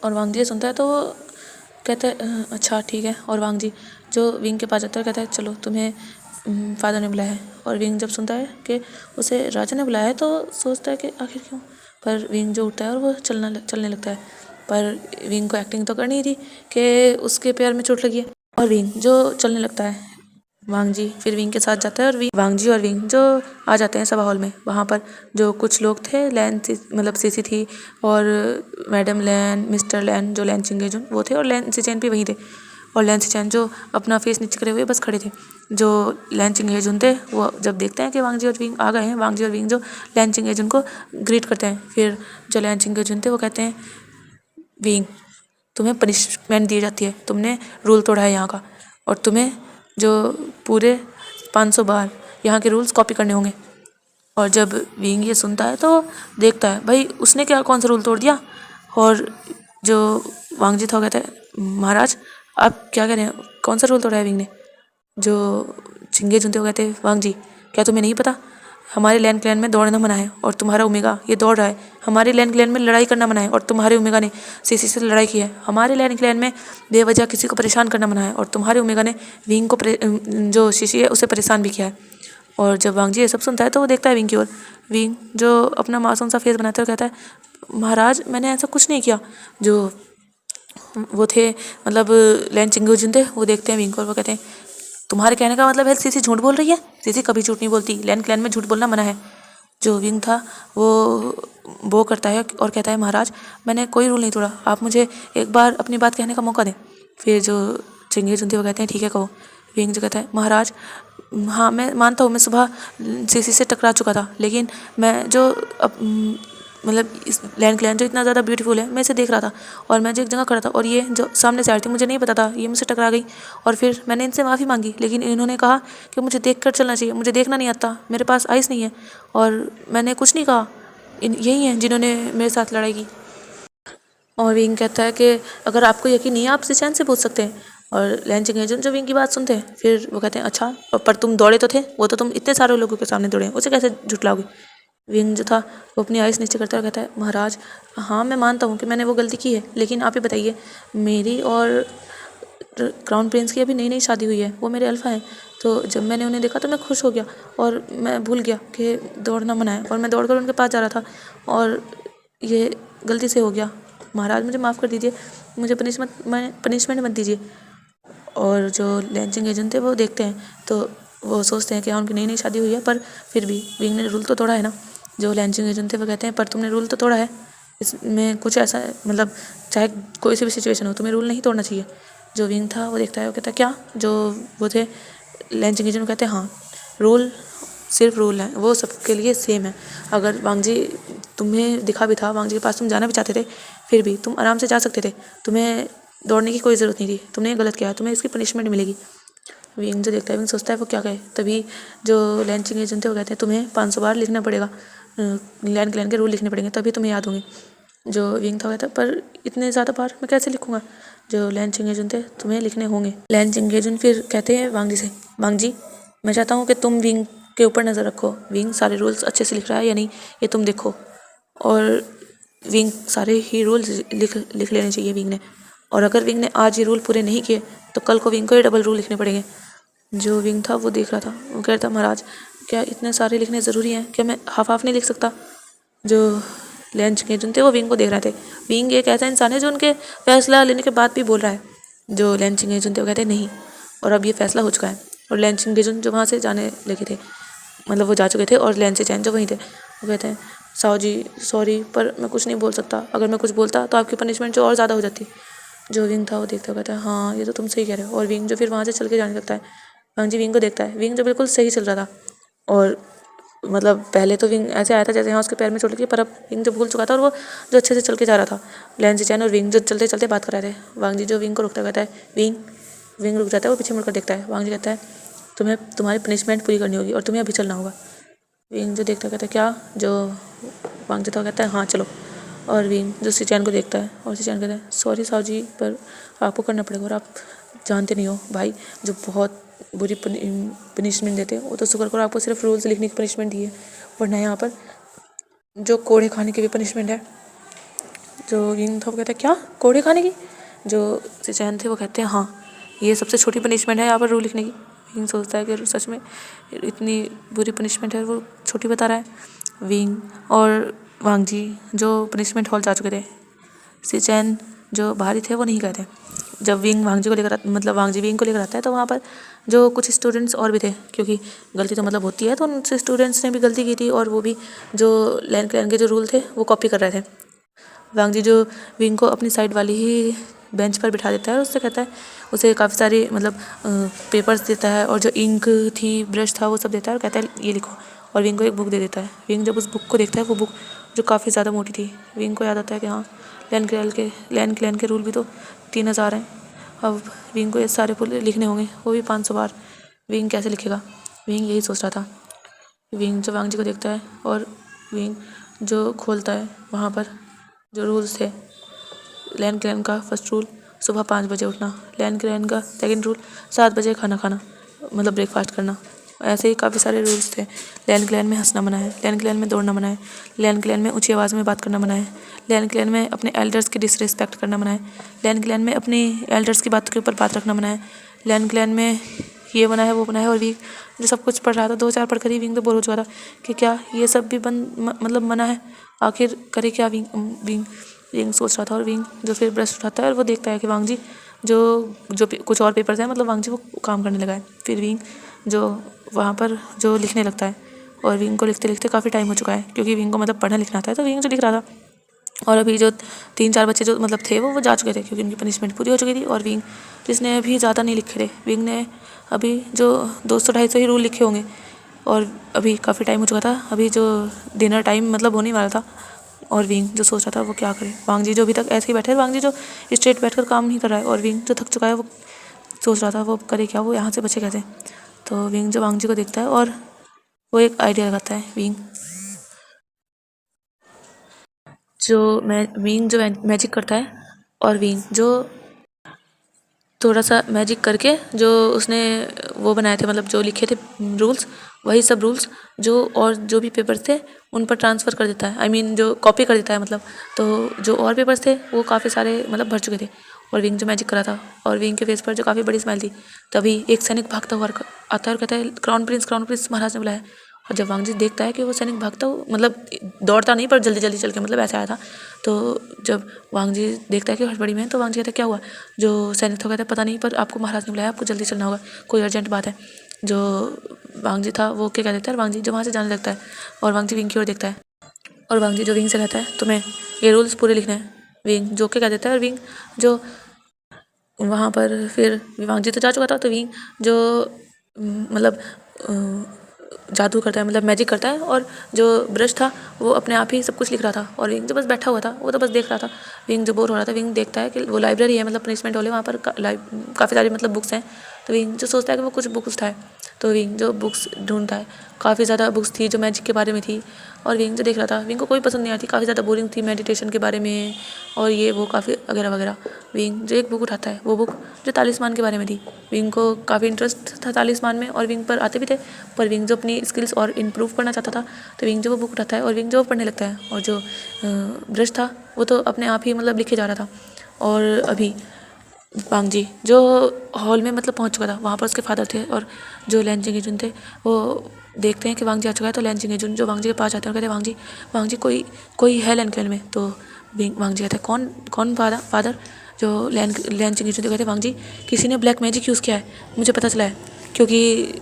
A: और वांग जी सुनता है तो वो कहता है अच्छा ठीक है, और वांग जी जो विंग के पास जाता है कहता है चलो तुम्हें फादर ने बुलाया है, और विंग जब सुनता है कि उसे राजा ने बुलाया है तो सोचता है कि आखिर क्यों, पर विंग जो उठता है और वो चलने लगता है, पर विंग को एक्टिंग तो करनी थी कि उसके पैर में चोट लगी है। और विंग जो चलने लगता है, वांग जी फिर विंग के साथ जाता है और वांग जी और विंग जो आ जाते हैं सभा हॉल में। वहाँ पर जो कुछ लोग थे, लैन मतलब सीसी थी और मैडम लैन, मिस्टर लैन जो लैन चिंगेजुन वो थे, और लैन सिचैन भी वहीं थे। और लैन सिचैन जो अपना फेस नीचे करे हुए बस खड़े थे। जो लैन चिंगेजुन थे वो जब देखते हैं कि वांग जी और विंग आ गए हैं, वांग जी और विंग जो लैन चिंगेजुन को ग्रीट करते हैं। फिर जो लैन चिंगेजुन थे वो कहते हैं, विंग तुम्हें पनिशमेंट दी जाती है, तुमने रूल तोड़ा है यहाँ का, और तुम्हें जो पूरे 500 बार यहाँ के रूल्स कॉपी करने होंगे। और जब विंग ये सुनता है तो देखता है भाई उसने क्या कौन सा रूल तोड़ दिया। और जो वांग जी था कहता है, महाराज आप क्या कह रहे हैं, कौन सा रूल तोड़ा है विंग ने। जो चिंगे जुनते हो कहते हैं, वांग जी क्या तुम्हें नहीं पता, हमारे लैंड क्लैन में दौड़ना मना है और तुम्हारा ओमेगा ये दौड़ रहा है। हमारे लैंड क्लैन में लड़ाई करना मना है और तुम्हारे ओमेगा ने सीसी से लड़ाई की है। हमारे लैंड क्लैन में बेवजह किसी को परेशान करना मना है और तुम्हारे ओमेगा ने विंग को जो सीसी है उसे परेशान भी किया है। और जब वांग जी ये सब सुनता है तो वो देखता है विंग की ओर। विंग जो अपना मासूम सा फेस बनाता है और कहता है, महाराज मैंने ऐसा कुछ नहीं किया। जो वो थे मतलब लैंड चिंगेजुन थे वो देखते हैं विंग को और वो कहते हैं, तुम्हारे कहने का मतलब है सीसी झूठ बोल रही है। सीसी कभी झूठ नहीं बोलती, लैंड क्लैन में झूठ बोलना मना है। जो विंग था वो करता है और कहता है, महाराज मैंने कोई रूल नहीं तोड़ा, आप मुझे एक बार अपनी बात कहने का मौका दें। फिर जो चिंगेजुन थे वो कहते हैं, ठीक है कहो। विंग जो कहता है, महाराज हाँ मैं मानता हूँ मैं सुबह सीसी से टकरा चुका था, लेकिन मैं जो मतलब इस लैंड क्लैन जो इतना ज़्यादा ब्यूटीफुल है मैं इसे देख रहा था और मैं जो एक जगह खड़ा था और ये जो सामने से आ रही थी मुझे नहीं पता था ये मुझसे टकरा गई। और फिर मैंने इनसे माफ़ी मांगी लेकिन इन्होंने कहा कि मुझे देख कर चलना चाहिए, मुझे देखना नहीं आता, मेरे पास आइस नहीं है और मैंने कुछ नहीं कहा, यही हैं जिन्होंने मेरे साथ लड़ाई की। और विंग कहता है कि अगर आपको यकीन नहीं है आप सिचैन से पूछ सकते हैं। और लैंड चिंगेजुन जो विंग की बात सुनते हैं फिर वो कहते हैं, अच्छा पर तुम दौड़े तो थे, वो तो तुम इतने सारे लोगों के सामने दौड़े, उसे कैसे झुटलाओगे। विंग जो था वो अपनी आइस नीचे करता है और कहता है, महाराज हाँ मैं मानता हूँ कि मैंने वो गलती की है, लेकिन आप ही बताइए मेरी और क्राउन प्रिंस की अभी नई नई शादी हुई है, वो मेरे अल्फा हैं। तो जब मैंने उन्हें देखा तो मैं खुश हो गया और मैं भूल गया कि दौड़ना मना है और मैं दौड़कर उनके पास जा रहा था और ये गलती से हो गया। महाराज मुझे माफ़ कर दीजिए, मुझे पनिशमेंट मत दीजिए। और जो लैंड चिंगेजुन थे वो देखते हैं तो वो सोचते हैं कि हाँ उनकी नई नई शादी हुई है पर फिर भी विंग ने रूल तो तोड़ा है ना। जो लैंड चिंगेजुन थे वो कहते हैं, पर तुमने रूल तो तोड़ा है, इसमें कुछ ऐसा मतलब चाहे कोई सी भी सिचुएशन हो तुम्हें रूल नहीं तोड़ना चाहिए। जो विंग था वो देखता है, वो कहता है क्या। जो वो थे लैंड चिंगेजुन कहते हैं, हाँ रूल सिर्फ रूल है, वो सबके लिए सेम है। अगर वांग जी तुम्हें दिखा भी था, वांग जी के पास तुम जाना भी चाहते थे, फिर भी तुम आराम से जा सकते थे, तुम्हें दौड़ने की कोई ज़रूरत नहीं थी, तुमने गलत किया, तुम्हें इसकी पनिशमेंट मिलेगी। विंग जो देखता है, विंग सोचता है वो क्या कहे, तभी जो लैंड चिंगेजुन थे वो कहते हैं, तुम्हें 500 बार लिखना पड़ेगा, लैंड क्लैन के रूल लिखने पड़ेंगे तभी तुम्हें याद होंगे। जो विंग था कहता है, पर इतने ज़्यादा बार मैं कैसे लिखूँगा। जो लैंड चिंगेजुन थे, तुम्हें लिखने होंगे। लैंड चिंगेजुन फिर कहते हैं वांग जी से, वांग जी मैं चाहता हूँ कि तुम विंग के ऊपर नज़र रखो, विंग सारे रूल्स अच्छे से लिख रहा है या नहीं ये तुम देखो। और विंग सारे ही रूल्स लिख लेने चाहिए विंग ने, और अगर विंग ने आज ये रूल पूरे नहीं किए तो कल को विंग को ही डबल रूल लिखने पड़ेंगे। जो विंग था वो देख रहा था, वो कह रहा था, महाराज क्या इतने सारे लिखने ज़रूरी हैं, क्या मैं हाफ नहीं लिख सकता। जो लैंड चिंगेजुन थे वो विंग को देख रहे थे। विंग एक ऐसा इंसान है जो उनके फैसला लेने के बाद भी बोल रहा है। जो लैंड चिंगेजुन थे वो कहते हैं नहीं, और अब ये फैसला हो चुका है। और लैंड चिंगेजुन जो वहाँ से जाने लगे थे, मतलब वो जा चुके थे, और लैंड चिंगेजुन जो वहीं थे वो कहते हैं, साहू जी सॉरी पर मैं कुछ नहीं बोल सकता, अगर मैं कुछ बोलता तो आपकी पनिशमेंट जो और ज़्यादा हो जाती। जो विंग था वो देखता हुआ कहता है, हाँ ये तो तुम सही कह रहे हो। और विंग जो फिर वहाँ से चल के जाने लगता है। वांग जी विंग को देखता है, विंग जो बिल्कुल सही चल रहा था, और मतलब पहले तो विंग ऐसे आया था जैसे यहाँ उसके पैर में चोट लगी, पर अब विंग जो भूल चुका था और वो जो अच्छे से चल के जा रहा था। लैंड चिंगेजुन और विंग जो चलते चलते बात कर रहे थे। वांग जी जो विंग को रुकता कहता है, विंग रुक जाता है, वो पीछे मुड़कर देखता है। वांग जी कहता है, तुम्हें तुम्हारी पनिशमेंट पूरी करनी होगी और तुम्हें अभी चलना होगा। विंग जो देखता कहता है, क्या। जो वांग जी था कहता है, हाँ चलो। और विंग जो सिचैन को देखता है और सिचैन कहता है, सॉरी साहू जी पर आपको करना पड़ेगा, और आप जानते नहीं हो भाई जो बहुत बुरी पनिशमेंट देते हैं, वो तो शुक्र करो आपको सिर्फ रूल्स लिखने की पनिशमेंट दी है, वरना यहाँ पर जो कोड़े खाने की भी पनिशमेंट है। जो विंग था वो कहता है, क्या कोड़े खाने की। जो सिचैन थे वो कहते हैं, हाँ ये सबसे छोटी पनिशमेंट है यहाँ पर रूल लिखने की। विंग सोचता है कि सच में इतनी बुरी पनिशमेंट है, वो छोटी बता रहा है। विंग और वांग जी जो पनिशमेंट हॉल जा चुके थे, सिचेन जो बाहरी थे वो नहीं कहते। जब विंग वांगजी को लेकर मतलब वांगजी विंग को लेकर आता है तो वहाँ पर जो कुछ स्टूडेंट्स और भी थे, क्योंकि गलती तो मतलब होती है, तो उन स्टूडेंट्स ने भी गलती की थी और वो भी जो लैन क्लैन के जो रूल थे वो कॉपी कर रहे थे। वांगजी जो विंग को अपनी साइड वाली ही बेंच पर बिठा देता है और उससे कहता है, उसे काफ़ी सारे मतलब पेपर्स देता है और जो इंक थी, ब्रश था, वो सब देता है और कहता है ये लिखो, और विंग को एक बुक दे देता है। विंग जब उस बुक को देखता है, वो बुक जो काफ़ी ज़्यादा मोटी थी, विंग को याद आता है कि हाँ, लैन क्लैन के रूल भी तो 3000 हैं। अब विंग को ये सारे पूरे लिखने होंगे, वो भी 500 बार। विंग कैसे लिखेगा? विंग यही सोच रहा था। विंग जो वांगजी को देखता है और विंग जो खोलता है वहाँ पर जो रूल्स थे। लैन क्लैन का फर्स्ट रूल सुबह 5 बजे उठना। लैन क्लैन का सेकंड रूल 7 बजे खाना खाना, मतलब ब्रेकफास्ट करना। ऐसे ही काफ़ी सारे रूल्स थे। लैन क्लैन में हंसना मना है, लैन क्लैन में दौड़ना मना है, लैन क्लैन में ऊंची आवाज़ में बात करना मना है, लैन क्लैन में अपने एल्डर्स की डिसरिस्पेक्ट करना मना है, लैन क्लैन में अपनी एल्डर्स की बात के ऊपर बात रखना मना है, लैन क्लैन में ये बना है वो बना है। और विंग जो सब कुछ पढ़ रहा था, 2-4 पढ़ कर ही विंग तो बोर हो चुका था कि क्या ये सब भी मतलब मना है, आखिर करे क्या विंग सोच रहा था। और विंग जो फिर ब्रश उठाता है और वो देखता है कि वांगजी जो कुछ और पेपर्स हैं, मतलब वांगजी वो काम करने लगा है। फिर विंग जो वहाँ पर जो लिखने लगता है, और विंग को लिखते लिखते काफ़ी टाइम हो चुका है, क्योंकि विंग को मतलब पढ़ना लिखना आता है, तो विंग जो लिख रहा था। और अभी जो 3-4 बच्चे जो मतलब थे वो जा चुके थे, क्योंकि उनकी पनिशमेंट पूरी हो चुकी थी। और विंग जिसने अभी ज़्यादा नहीं लिखे थे, विंग ने अभी जो 200-250 ही रूल लिखे होंगे, और अभी काफ़ी टाइम हो चुका था। अभी जो डिनर टाइम मतलब होने वाला था, और विंग जो सोच रहा था वो क्या करे। वांगजी जो अभी तक ऐसे ही बैठे है, वांगजी जो स्ट्रेट बैठकर काम नहीं कर रहा है, और विंग जो थक चुका है वो सोच रहा था वो करे क्या, वो यहाँ से बचे कैसे। तो विंग जो वांगजी को देखता है और वो एक आइडिया लगाता है। विंग जो मैजिक करता है, और विंग जो थोड़ा सा मैजिक करके जो उसने वो बनाए थे, मतलब जो लिखे थे रूल्स, वही सब रूल्स जो और जो भी पेपर्स थे उन पर ट्रांसफ़र कर देता है। आई मीन जो कॉपी कर देता है मतलब। तो जो और पेपर्स थे वो काफ़ी सारे मतलब भर चुके थे, और विंग जो मैजिक करा था, और विंग के फेस पर जो काफ़ी बड़ी स्माइल थी। तभी एक सैनिक भागता हुआ आता है और कहता है, क्राउन प्रिंस महाराज ने बुलाया। और जब वांगजी देखता है कि वो सैनिक भागता हुआ मतलब दौड़ता नहीं पर जल्दी जल्दी चल के मतलब ऐसे आया था, तो जब वांगजी देखता है कि हड़बड़ी में है, तो वांगजी कहता है क्या हुआ। जो सैनिक था कहता है पता नहीं, पर आपको महाराज ने बुलाया, आपको जल्दी चलना होगा, कोई अर्जेंट बात है। जो वांगजी था वो क्या कह देता है, और वांगजी जो वहाँ से जाने लगता है, और वांगजी विंग की ओर देखता है, और वांगजी जो विंग से कहता है तुम्हें ये रूल्स पूरे लिखने हैं। विंग जो क्या कह देता है, और विंग जो वहाँ पर फिर वांगजी तो जा चुका था, तो विंग जो मतलब जादू करता है, मतलब मैजिक करता है, और जो ब्रश था वो अपने आप ही सब कुछ लिख रहा था, और विंग जो बस बैठा हुआ था वो तो बस देख रहा था। विंग जो बोर हो रहा था, विंग देखता है कि वो लाइब्रेरी है, मतलब पनिशमेंट हॉल है, वहाँ पर काफ़ी सारी मतलब बुक्स हैं। तो विंग जो सोचता है कि वो कुछ बुक्स उठाए, तो विंग जो बुक्स ढूंढता है, काफ़ी ज़्यादा बुक्स थी जो मैजिक के बारे में थी, और विंग जो देख रहा था, विंग को कोई पसंद नहीं आती, काफ़ी ज़्यादा बोरिंग थी, मेडिटेशन के बारे में और ये वो काफ़ी वगैरह वगैरह। विंग जो एक बुक उठाता है, वो बुक जो तालिस्मान के बारे में थी। विंग को काफ़ी इंटरेस्ट था तालिस्मान में, और विंग पर आते भी थे, पर विंग जो अपनी स्किल्स और इम्प्रूव करना चाहता था, तो विंग जो वो बुक उठाता है और विंग जो पढ़ने लगता है, और जो ब्रश था वो तो अपने आप ही मतलब लिखे जा रहा था। और अभी वांगजी जो हॉल में मतलब पहुंच चुका था, वहाँ पर उसके फादर थे, और जो लैन चिंगेजुन थे वो देखते हैं कि वांगजी आ चुका है, तो लैन चिंगेजुन जो वांगजी के पास जाते हैं और कहते हैं वांगजी कोई है लैन क्लैन में। तो वांगजी कहता है कौन फादर। जो लैन चिंगेजुन कहते हैं वांगजी किसी ने ब्लैक मैजिक यूज़ किया है, मुझे पता चला है, क्योंकि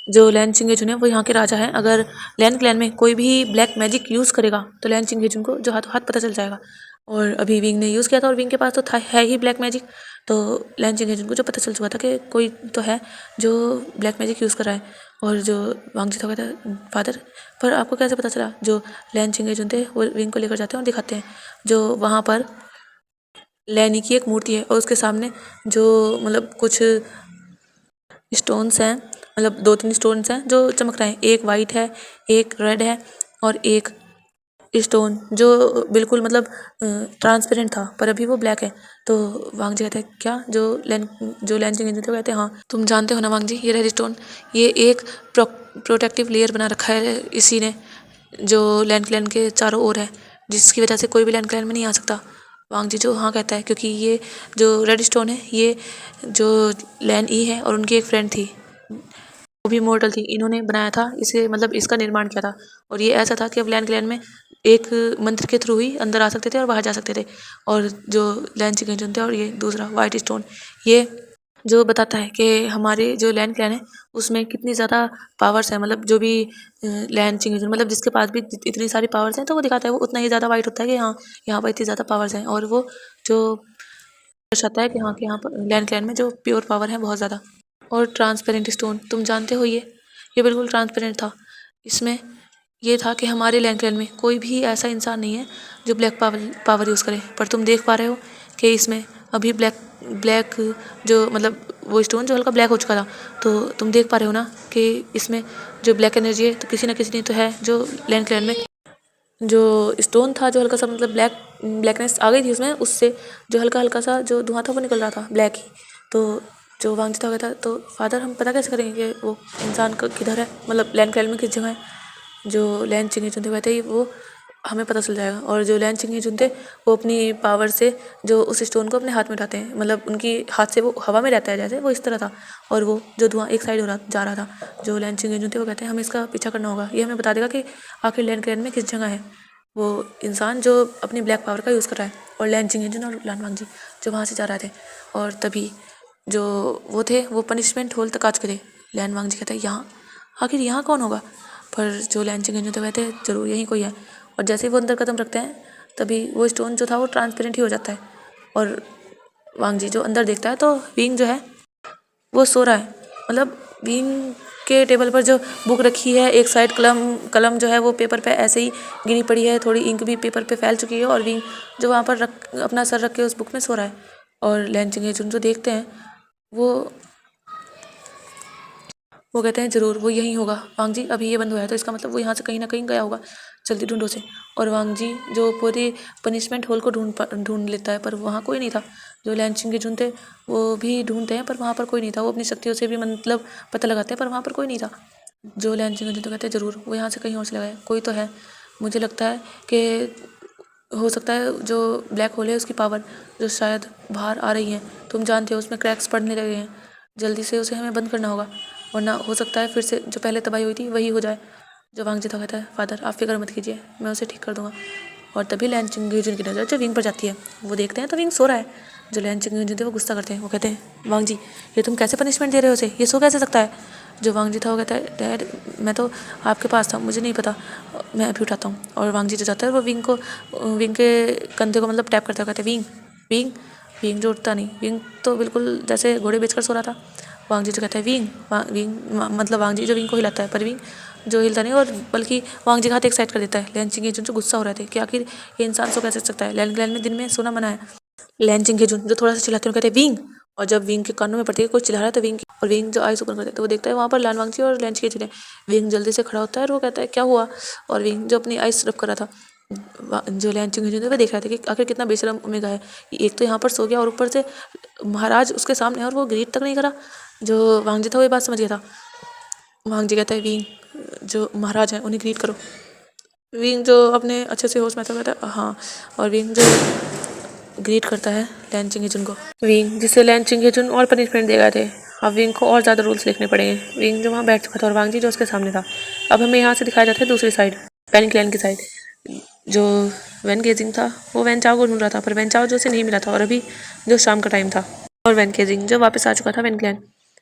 A: जो लैन चिंगेजुन है वो यहाँ के राजा हैं। अगर लैन क्लैन में कोई भी ब्लैक मैजिक यूज़ करेगा तो लैन चिंगेजुन को जो हाथों हाथ पता चल जाएगा। और अभी विंग ने यूज़ किया था, और विंग के पास तो था है ही ब्लैक मैजिक, तो लैन चिंगेजुन को जो पता चल चुका था कि कोई तो है जो ब्लैक मैजिक यूज़ कर रहा है। और जो वांगजी था कहता है फादर, पर आपको कैसे पता चला। जो लैन चिंगेजुन थे वो विंग को लेकर जाते हैं और दिखाते हैं जो वहाँ पर लैनी की एक मूर्ति है, और उसके सामने जो मतलब कुछ स्टोन्स हैं, मतलब 2-3 स्टोन्स हैं जो चमक रहे हैं। एक वाइट है, एक रेड है, और एक स्टोन जो बिल्कुल मतलब ट्रांसपेरेंट था, पर अभी वो ब्लैक है। तो वांगजी कहते हैं क्या, जो लैन चिंगेजुन थे कहते हैं हाँ तुम जानते हो ना वांगजी, ये रेड स्टोन ये एक प्रोटेक्टिव लेयर बना रखा है इसी ने, जो लैन क्लैन के चारों ओर है, जिसकी वजह से कोई भी लैन क्लैन में नहीं आ सकता। वांगजी जो हाँ कहता है, क्योंकि ये जो रेड स्टोन है ये जो लैन ई है और उनकी एक फ्रेंड थी, वो भी इमोर्टल थी, इन्होंने बनाया था इसे, मतलब इसका निर्माण किया था। और ये ऐसा था कि अब लैन क्लैन में एक मंत्र के थ्रू ही अंदर आ सकते थे और बाहर जा सकते थे। और जो लैंड चिंगेजन थे और ये दूसरा वाइट स्टोन, ये जो बताता है कि हमारे जो लैंड क्लैन है उसमें कितनी ज़्यादा पावर्स है। मतलब जो भी लैंड चिंगेजन मतलब जिसके पास भी इतनी सारी पावर्स हैं तो वो दिखाता है, वो उतना ही ज़्यादा वाइट होता है कि हाँ यहाँ पर इतनी ज़्यादा पावर्स हैं। और वो जो दर्शाता है कि हाँ कि यहाँ पर लैंड क्लैन में जो प्योर पावर है बहुत ज़्यादा। और ट्रांसपेरेंट स्टोन, तुम जानते हो ये बिल्कुल ट्रांसपेरेंट था। इसमें ये था कि हमारे लैंड क्लैन में कोई भी ऐसा इंसान नहीं है जो ब्लैक पावर यूज़ करे। पर तुम देख पा रहे हो कि इसमें अभी ब्लैक जो मतलब वो स्टोन जो हल्का ब्लैक हो चुका था, तो तुम देख पा रहे हो ना कि इसमें जो ब्लैक एनर्जी है तो किसी न किसी ने तो है जो लैंड क्लैन में जो स्टोन था जो हल्का सा मतलब ब्लैकनेस आ गई थी उसमें, उससे जो हल्का सा जो धुआं था वो निकल रहा था ब्लैक ही। तो जो वांछित हो गया था, तो फादर हम पता कैसे करेंगे कि वो इंसान किधर है, मतलब लैंड क्लैन में किस जगह है। जो लैंड चिंगेजन थे वैसे ही वो हमें पता चल जाएगा। और जो लैंड चिंगेजन थे वो अपनी पावर से जो उस स्टोन को अपने हाथ में उठाते हैं, मतलब उनकी हाथ से वो हवा में रहता है जैसे वो इस तरह था। और वो जो धुआं एक साइड जा रहा था, जो लैंड चिंगेजन थे वो कहते हैं हमें इसका पीछा करना होगा, ये हमें बता देगा कि आखिर लैंड क्लैन में किस जगह है वो इंसान जो अपनी ब्लैक पावर का यूज़ कर रहा है। और लैंड चिंगेजन और लानवांग जी जो वहाँ से जा रहे थे, और तभी जो वो थे वो पनिशमेंट होल तक आ चुके थे। लानवांग जी कहते हैं यहाँ आखिर यहाँ कौन होगा, पर जो लैंड चिंगेजन थे कहते हैं जरूर यहीं कोई है। और जैसे ही वो अंदर कदम रखते हैं तभी वो स्टोन जो था वो ट्रांसपेरेंट ही हो जाता है। और वांग जी जो अंदर देखता है तो विंग जो है वो सो रहा है। मतलब विंग के टेबल पर जो बुक रखी है, एक साइड कलम जो है वो पेपर पे ऐसे ही गिरी पड़ी है, थोड़ी इंक भी पेपर पे फैल चुकी है, और विंग जो वहाँ पर अपना सर रख के उस बुक में सो रहा है। और लैंड चिंगेजन जो देखते हैं वो कहते हैं ज़रूर वो यहीं होगा। वांग जी अभी ये बंद हुआ है तो इसका मतलब वो यहाँ से कहीं ना कहीं गया होगा, जल्दी ढूंढो से। और वांग जी जो पूरे पनिशमेंट हॉल को ढूंढ लेता है, पर वहाँ कोई नहीं था। जो लैंड चिंगेजन थे वो भी ढूंढते हैं पर वहाँ पर कोई नहीं था। वो अपनी शक्तियों से भी मतलब पता लगाते हैं पर वहाँ पर कोई नहीं था। जो लैंड चिंगेजन तो कहते हैं ज़रूर वो यहाँ से कहीं और से लगाए, कोई तो है। मुझे लगता है कि हो सकता है जो ब्लैक होल है उसकी पावर जो शायद बाहर आ रही है, तुम जानते हो उसमें क्रैक्स पड़ने लगे हैं, जल्दी से उसे हमें बंद करना होगा, वरना हो सकता है फिर से जो पहले तबाही हुई थी वही हो जाए। जो वांग जी था कहता है फादर आप फिक्र मत कीजिए, मैं उसे ठीक कर दूंगा। और तभी लैंड चिंगेजन की नज़र जो विंग पर जाती है, वो देखते हैं तो विंग सो रहा है। जो लैंड चिंगेजन थे वो गुस्सा करते हैं, वो कहते हैं वांग जी ये तुम कैसे पनिशमेंट दे रहे हो उसे, ये सो कैसे सकता है। जो वांग जी था वो कहता है डैड मैं तो आपके पास था, मुझे नहीं पता, मैं अभी उठाता हूँ। और वांग जी जो जाता है वो विंग के कंधे को मतलब टैप करता है, कहते हैं विंग विंग विंग जो उठता नहीं, विंग तो बिल्कुल जैसे घोड़े बेचकर सो रहा था। वांग जी जो कहता है विंग मतलब वांग जी जो विंग को हिलाता है, पर विंग जो हिलता नहीं, और बल्कि वांग जी का हाथ एक साइड कर देता है। लैंड चिंगेजन जो गुस्सा हो रहे थे कि आखिर ये इंसान सो कैसे सकता है, लैंड ग्लैंड में दिन में सोना मना है। लैंड चिंगेजन जो थोड़ा सा चिल्लाते हैं कहते हैं विंग, और जब विंग के कानों में पड़ती है कोई चिल्ला रहा है तो विंग जो आइस ओपन कर देता है तो वो देखता है वहाँ पर लानवांग जी और लैंड चिंगेजन है। विंग जल्दी से खड़ा होता है और वो कहता है क्या हुआ। और विंग जो अपनी आइस रब कर रहा था, जो लैंड चिंगेजन थे वो देख रहा था कि आखिर कितना बेशरम ओमेगा है, एक तो यहाँ पर सो गया और ऊपर से महाराज उसके सामने और वो ग्रीट तक नहीं करा। जो वांग जी था वो ये बात समझ गया था। वांग जी कहता है विंग जो महाराज हैं उन्हें ग्रीट करो। विंग जो अपने अच्छे से होश में था कहता है हाँ, और विंग जो ग्रीट करता है लैंड चिंगेजन को। विंग जिससे लैंड चिंगेजन और पनिशमेंट दे गए थे, अब विंग को और ज़्यादा रूल्स लिखने पड़ेंगे। विंग जो वहाँ बैठ चुका था और वांग जी जो उसके सामने था। अब हमें यहाँ से दिखाया जाता है दूसरी साइड, वैन क्लैन की साइड। जो वैन गेजिंग था वो वैन चाओ को ढूंढ रहा था, पर वैन चाओ जो उसे नहीं मिला था, और अभी जो शाम का टाइम था और वैन गेजिंग जो वापस आ चुका था वैन क्लैन,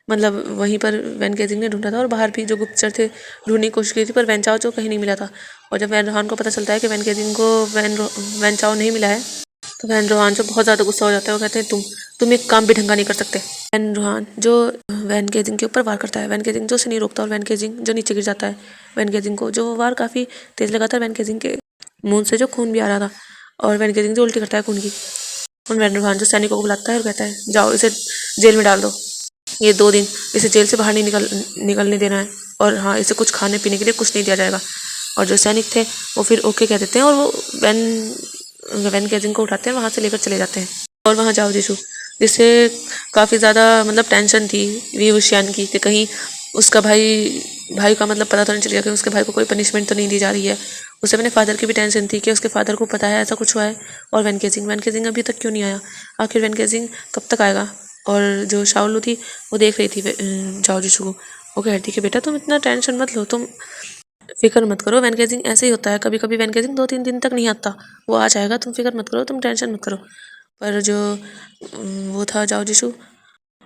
A: मतलब वहीं पर वैन गेजिंग ने ढूंढा था। और बाहर भी जो गुप्तचर थे ढूंढने की कोशिश की थी, पर वैन चाओ जो कहीं नहीं मिला था। और जब वैन रोहान को पता चलता है कि वैन गेजिंग को वैन चाओ नहीं मिला है, तो वैन रोहान जो बहुत ज़्यादा गुस्सा हो जाता है। वो कहते हैं तुम एक काम भी ढंगा नहीं कर सकते। वैन रोहान जो वैन गेजिंग के ऊपर वार करता है, वैन गेजिंग जो उसे नहीं रोकता और वैन गेजिंग जो नीचे गिर जाता है। वैन गेजिंग को जो वार काफ़ी तेज लगा था, वैन गेजिंग के मुंह से जो खून भी आ रहा था, और वैन गेजिंग जो उल्टी करता है खून की। और वैन रोहान जो सैनिकों को बुलाता है और कहता है जाओ इसे जेल में डाल दो, ये 2 दिन इसे जेल से बाहर नहीं निकलने देना है, और हाँ इसे कुछ खाने पीने के लिए कुछ नहीं दिया जाएगा। और जो सैनिक थे वो फिर ओके कह देते हैं और वो वैन गेजिंग को उठाते हैं, वहाँ से लेकर चले जाते हैं। और वहाँ जाओ जीशु जिससे काफ़ी ज़्यादा मतलब टेंशन थी वी wuxian की कि कहीं उसका भाई का मतलब पता तो नहीं चल गया कि उसके भाई को कोई पनिशमेंट तो नहीं दी जा रही है। उसे अपने फादर की भी टेंशन थी कि उसके फादर को पता है ऐसा कुछ हुआ है। और वैन गेजिंग अभी तक क्यों नहीं आया, आखिर वैन गेजिंग कब तक आएगा। और जो शाओलू थी वो देख रही थी जाओ जीशु को, वो कह रही थी कि बेटा तुम इतना टेंशन मत लो, तुम फिक्र मत करो, वैनकेजिंग ऐसे ही होता है, कभी कभी वैनकेजिंग 2-3 दिन तक नहीं आता, वो आ जाएगा, तुम फिक्र मत करो, तुम टेंशन मत करो। पर जो वो था जाओ जिशु,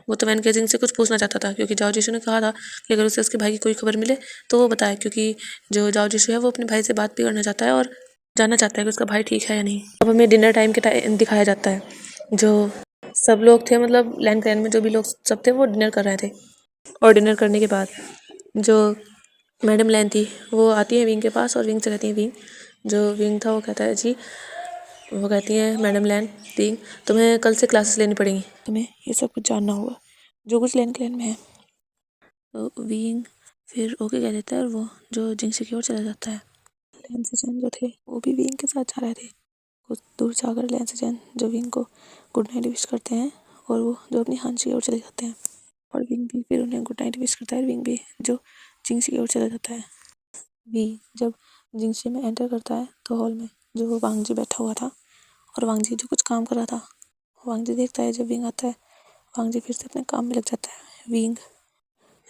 A: वो तो वैनकेजिंग से कुछ पूछना चाहता था, क्योंकि जाओ जिशु ने कहा था कि अगर उसे उसके भाई की कोई खबर मिले तो वो बताए, क्योंकि जो जाओ जिशु है वो अपने भाई से बात भी करना चाहता है और जानना चाहता है कि उसका भाई ठीक है या नहीं। अब हमें डिनर टाइम के टाइम दिखाया जाता है, जो सब लोग थे, मतलब लैंड क्लैन में जो भी लोग सब थे वो डिनर कर रहे थे। और डिनर करने के बाद जो मैडम लैन थी वो आती है विंग के पास और विंग से कहती है, विंग जो विंग था वो कहता है जी, वो कहती है मैडम लैन, विंग तुम्हें कल से क्लासेस लेनी पड़ेंगी, तुम्हें ये सब कुछ जानना होगा जो कुछ लैंड क्लैन में है। तो विंग फिर ओके कह देता है और वो जो जिंगसी की ओर चला जाता है। लैन से जैन जो थे वो भी विंग के साथ जा रहे थे। कुछ दूर जाकर लैन से जैन जो विंग को गुड नाइट विश करते हैं और वो जो अपनी हांसी की ओर चले जाते हैं, और विंग भी फिर उन्हें गुड नाइट विश करता है। विंग भी जो जिंगसी की ओर चला जाता है। भी जब जिंगसी में एंटर करता है तो हॉल में जो वांगजी बैठा हुआ था और वांगजी जो कुछ काम कर रहा था, वांगजी देखता है जब विंग आता है, वांगजी फिर से अपने काम में लग जाता है। विंग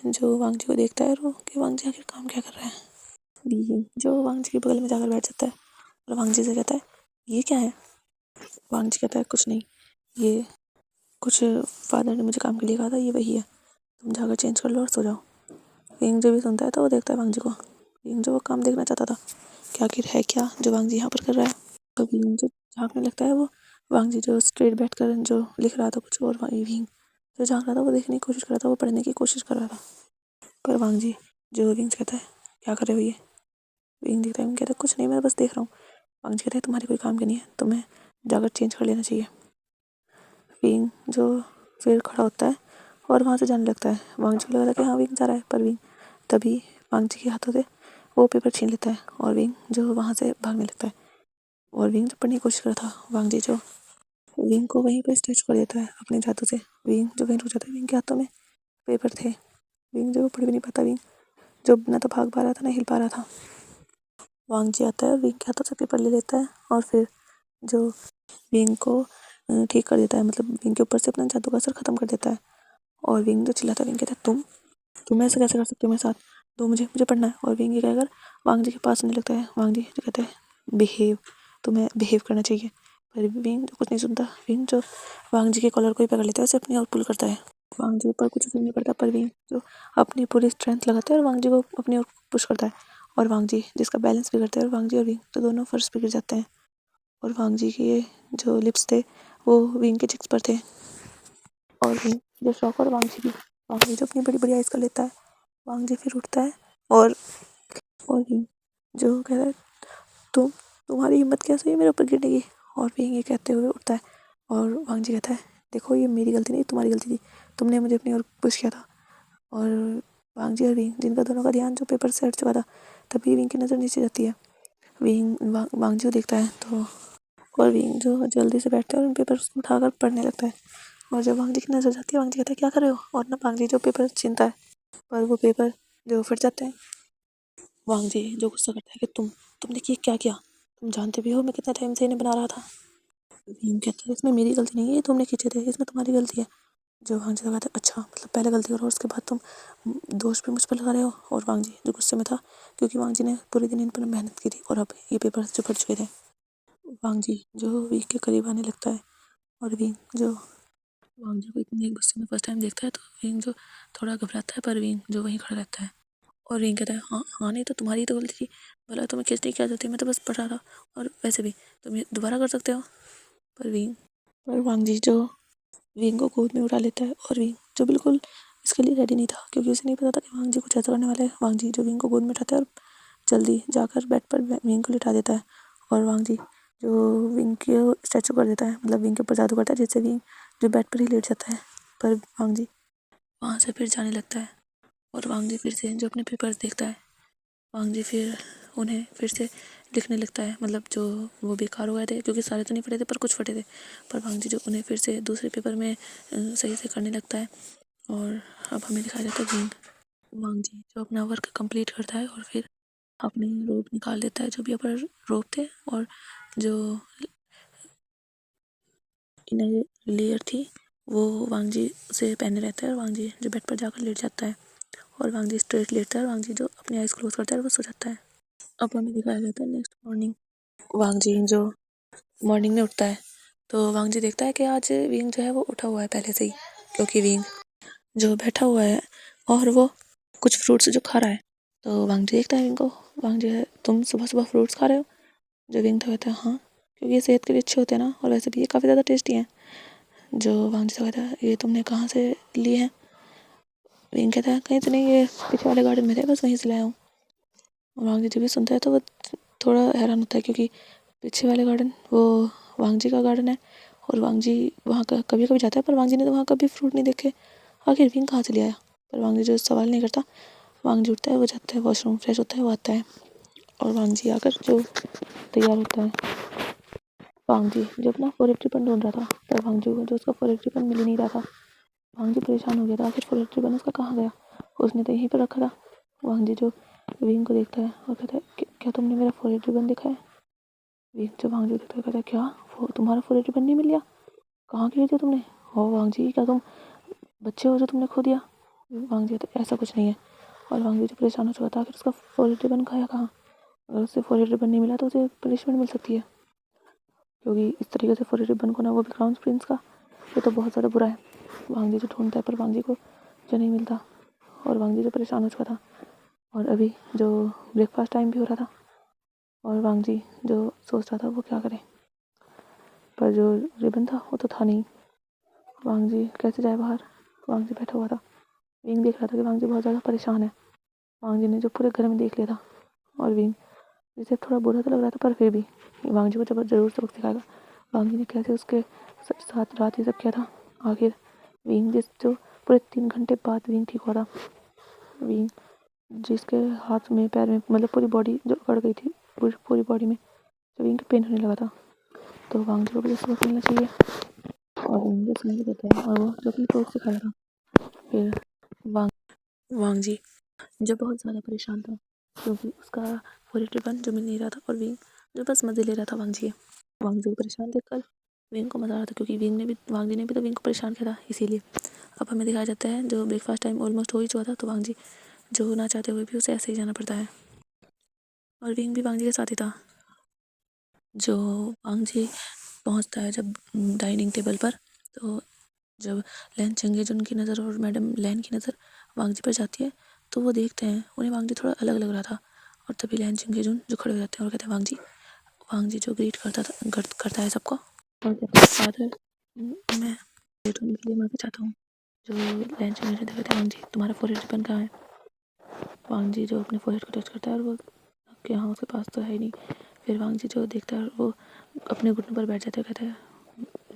A: जो वांगजी को देखता है और कि वांगजी आखिर काम क्या कर रहा है। विंग जो वांगजी के बगल में जाकर बैठ जाता है और वांगजी से कहता है ये क्या है। वांगजी कहता है कुछ नहीं, ये कुछ फादर ने मुझे काम के लिए कहा था, ये वही है, तुम जाकर चेंज कर लो और सो जाओ। विंग जब भी सुनता है तो वो देखता है वांगजी को। विंग जो वो काम देखना चाहता था कि आखिर है क्या जो वांगजी यहाँ पर कर रहा है। तो विंग जो झाँकने लगता है, वो वांगजी जो स्ट्रेट बैठ कर जो लिख रहा था कुछ, और विंग जो झाँक रहा था वो देखने की कोशिश कर रहा था, वो पढ़ने की कोशिश कर रहा था। पर वांगजी जो विंग से कहता है क्या कर रहे हो ये। विंग देखता है, विंग कहता है कुछ नहीं, मैं बस देख रहा हूँ। वांगजी कहता है तुम्हारी कोई काम की नहीं है, तुम्हें जाकर चेंज कर लेना चाहिए। विंग जो फिर खड़ा होता है और वहाँ से जाने लगता है। वांगजी को लग रहा है कि हाँ विंग जा रहा है, पर विंग तभी वांगजी के हाथों से वो पेपर छीन लेता है और विंग जो वहाँ से भागने लगता है। और विंग जो पढ़ने की कोशिश करता था, वांगजी जो विंग को वहीं पर स्ट्रेच कर देता है अपने जादू से। विंग जो वहीं रुक जाता है, विंग के हाथों में पेपर थे। विंग जो पढ़ भी नहीं पाता, विंग जो ना तो भाग पा रहा था ना हिल पा रहा था। वांगजी आता है और विंग के हाथों से पेपर ले लेता है और फिर जो विंग को ठीक कर देता है, मतलब विंग के ऊपर से अपना जादू का असर खत्म कर देता है। और विंग जो चिल्लाता है, विंग कहता है तुम ऐसे कैसे कर सकते हो मेरे साथ, तो मुझे पढ़ना है। और विंग ये कहकर वांगजी के पास आने लगता है। वांगजी जो कहते हैं बिहेव, तुम्हें बिहेव करना चाहिए। पर विंग जो कुछ नहीं सुनता। विंग जो वांगजी के कॉलर को ही पकड़ लेता है, उसे अपनी ओर पुल करता है। वांगजी के ऊपर कुछ असर नहीं पड़ता, पर विंग जो अपनी पूरी स्ट्रेंथ लगाता है और वांगजी को अपनी ओर पुश करता है। और वांगजी जिसका बैलेंस बिगड़ता है, और वांगजी और विंग तो दोनों फर्श पे गिर जाते हैं। और वांगजी के जो लिप्स थे वो विंग के चिक्स पर थे। और विंग जो शॉक, और वांगजी भी, वांगजी जो अपनी बड़ी बड़ी आइज कर लेता है। वांगजी फिर उठता है और विंग जो कहता है तुम्हारी हिम्मत कैसे हुई मेरे ऊपर गिरने की। और विंग ये कहते हुए उठता है और वांगजी कहता है देखो ये मेरी गलती नहीं, तुम्हारी गलती थी, तुमने मुझे अपनी ओर पुश किया था। और वांगजी और विंग जिनका दोनों का ध्यान जो पेपर से हट चुका था, तभी विंग की नज़र नीचे जाती है। विंग वांगजी को देखता है तो, और विंग जो जल्दी से बैठता है और उन पेपर को उठाकर पढ़ने लगता है। और जब वांगजी की नज़र जाती है, वांगजी कहता है क्या कर रहे हो, और ना वांगजी जो पेपर छीनता है, पर वो पेपर जो फट जाते हैं। वांगजी जो गुस्सा करता है कि तुमने क्या किया, तुम जानते भी हो मैं कितना टाइम से इन्हें बना रहा था। विंग कहता है इसमें मेरी गलती नहीं है, ये तुमने खींचे थे, इसमें तुम्हारी गलती है। जो वांगजी लगाता है अच्छा, मतलब पहले गलती करो और उसके बाद तुम दोष भी मुझ पर लगा रहे हो। और वांगजी जो गुस्से में था, क्योंकि वांगजी ने पूरे दिन इन पर मेहनत की थी और अब ये पेपर जो फट चुके थे। वांगजी जो विंग के करीब आने लगता है और विंग जो वांगजी को इतने गुस्से में फर्स्ट टाइम देखता है, तो विंग जो थोड़ा घबराता है, पर विंग जो वहीं खड़ा रहता है। और विंग कहता है हाँ हाँ, नहीं तो तुम्हारी तो गलती थी, बोला तुम्हें खींचने की आदत थी, मैं तो बस पढ़ रहा था, और वैसे भी तुम ये दोबारा कर सकते हो। पर वांगजी जो विंग को गोद में उठा लेता है, और विंग जो बिल्कुल इसके लिए रेडी नहीं था, क्योंकि उसे नहीं पता था कि वांगजी कुछ ऐसा करने वाला है। वांगजी जो विंग को गोद में उठाता है और जल्दी जाकर बेड पर विंग को लिटा देता है। और वांगजी जो विंग को स्टैचू कर देता है, मतलब विंग के ऊपर जादू करता है, जिससे विंग जो बेड पर ही लेट जाता है। पर वांगजी वहाँ से फिर जाने लगता है और वांगजी फिर से जो अपने पेपर्स देखता है, वांगजी फिर उन्हें फिर से लिखने लगता है, मतलब जो वो बेकार हो गए थे, क्योंकि सारे तो नहीं फटे थे पर कुछ फटे थे। पर वांगजी जो उन्हें फिर से दूसरे पेपर में सही से करने लगता है। और अब हमें दिखाया जाता है विंग। वांगजी जो अपना वर्क कंप्लीट करता है और फिर अपनी रोब निकाल देता है, जो भी अपर रोब थे, और जो इनर लेयर थी वो वांगजी से पहने रहता है। और वांगजी जो बेड पर जाकर लेट जाता है, और वांगजी स्ट्रेट लेटता है, और वांगजी जो अपनी आइज़ क्लोज करता है वो सो जाता है। अब हमें दिखाया जाता है नेक्स्ट मॉर्निंग। वांग जी जो मॉर्निंग में उठता है तो वांग जी देखता है कि आज विंग जो है वो उठा हुआ है पहले से ही, क्योंकि विंग जो बैठा हुआ है और वो कुछ फ्रूट्स जो खा रहा है। तो वांग जी देखता है विंग को। वांग जी है, तुम सुबह सुबह फ्रूट्स खा रहे हो? जो विंग तो कहता है हाँ, क्योंकि ये सेहत के लिए अच्छे होते हैं ना, और वैसे भी ये काफ़ी ज़्यादा टेस्टी हैं। जो वांग जी से कहता है ये तुमने कहाँ से लिए हैं? विंग कहता है कहीं से नहीं, ये पीछे वाले गार्डन में थे, बस वहीं से लाया हूँ। वांग जी जब भी सुनता है तो वो थोड़ा हैरान होता है, क्योंकि पीछे वाले गार्डन वो वांग जी का गार्डन है और वांग जी वहाँ का कभी कभी जाता है, पर वांग जी ने तो वहाँ कभी फ्रूट नहीं देखे। आखिर विंग कहाँ से ले आया? पर वांग जी जो सवाल नहीं करता। वांग जी उठता है, वो जाता है वॉशरूम, फ्रेश होता है, वो आता है और वांग जी आकर जो तैयार होता है। वांग जी जब ना फॉरेस्ट रिबन ढूंढ रहा था, पर वांग जी को जो उसका फॉरेस्ट रिबन मिल ही नहीं रहा था। वांग जी परेशान हो गया था, आखिर फॉरेस्ट रिबन उसका कहाँ गया? उसने तो यहीं पर रखा था। वांग जी जो विंग को देखता है और कहता है क्या तुमने मेरा फॉरेस्ट रिबन देखा है? विंग जो वांग जी देखता है कहता है क्या तुम्हारा फॉरेस्ट रिबन नहीं मिल गया? कहाँ गिर दिया तुमने? हो वांग जी, क्या तुम बच्चे हो जो तुमने खो दिया? वांग जी कहता है ऐसा कुछ नहीं है। और वांग जी जो परेशान हो चुका था, आखिर उसका फॉरेस्ट रिबन खाया कहाँ? अगर उसे फॉरेस्ट रिबन नहीं मिला तो उसे पनिशमेंट मिल सकती है, क्योंकि इस तरीके से फॉरेस्ट रिबन को ना, वो भी क्राउन प्रिंस का, ये तो बहुत ज़्यादा बुरा है। वांग जी जो ढूंढता है पर वांग जी को जो नहीं मिलता, और वांग जी जो परेशान हो चुका था। और अभी जो ब्रेकफास्ट टाइम भी हो रहा था और वांग जी जो सोच रहा था वो क्या करे, पर जो रिबन था वो तो था नहीं। वांग जी कैसे जाए बाहर? वांग जी बैठा हुआ था। विंग देख रहा था कि वांग जी बहुत ज़्यादा परेशान है। वांग जी ने जो पूरे घर में देख लिया था, और विंग जिसे थोड़ा बुरा तो लग रहा था, पर फिर भी वांग जी को जब जरूर सबक सिखाएगा। वांग जी ने कैसे उसके साथ रात ही सब किया था। आखिर विंग जो पूरे 3 घंटे बाद विंग ठीक हुआ था। विंग जिसके हाथ में पैर में मतलब पूरी बॉडी जो अकड़ गई थी, पूरी बॉडी में जो विंग के पेन होने लगा था। तो वांग जी को भी सबक मिलना चाहिए, और विंग जो समझ देता है और वो जो अपनी टोक सिखाया था। फिर वांग जी जो बहुत ज़्यादा परेशान था, क्योंकि उसका फॉरेस्ट रिबन जो मिल नहीं रहा था, और विंग जो बस मज़े ले रहा था वांग जी को परेशान देखकर विंग को मज़ा आ रहा था, क्योंकि वांग जी ने भी तो विंग को परेशान किया था, इसीलिए। अब हमें दिखाया जाता है जो ब्रेकफास्ट टाइम ऑलमोस्ट हो ही चुका था, तो वांग जी जो ना चाहते हुए भी उसे ऐसे ही जाना पड़ता है, और विंग भी वांग जी के साथ ही था। जो वांग जी पहुँचता है जब डाइनिंग टेबल पर, तो जब लैन चंगेजन की नज़र और मैडम लैन की नज़र वांग जी पर जाती है, तो वो देखते हैं, उन्हें वांग जी थोड़ा अलग लग रहा था। और तभी लैन चंगेजन जो खड़े हो जाते हैं और कहते हैं वांग जी जो ग्रीट करता है सबको, और कहता है फादर, मैं लेट होने के लिए माफ़ी चाहता हूँ। जो लैन चंगेजन कहते हैं वांग जी तुम्हारा फॉरेस्ट रिबन कहाँ है? वांग जी जो अपने फॉरेस्ट को टच करता है, और वो कि हाँ उसके पास तो है ही नहीं। फिर वांग जी जो देखता है वो अपने घुटनों पर बैठ जाता है, कहता है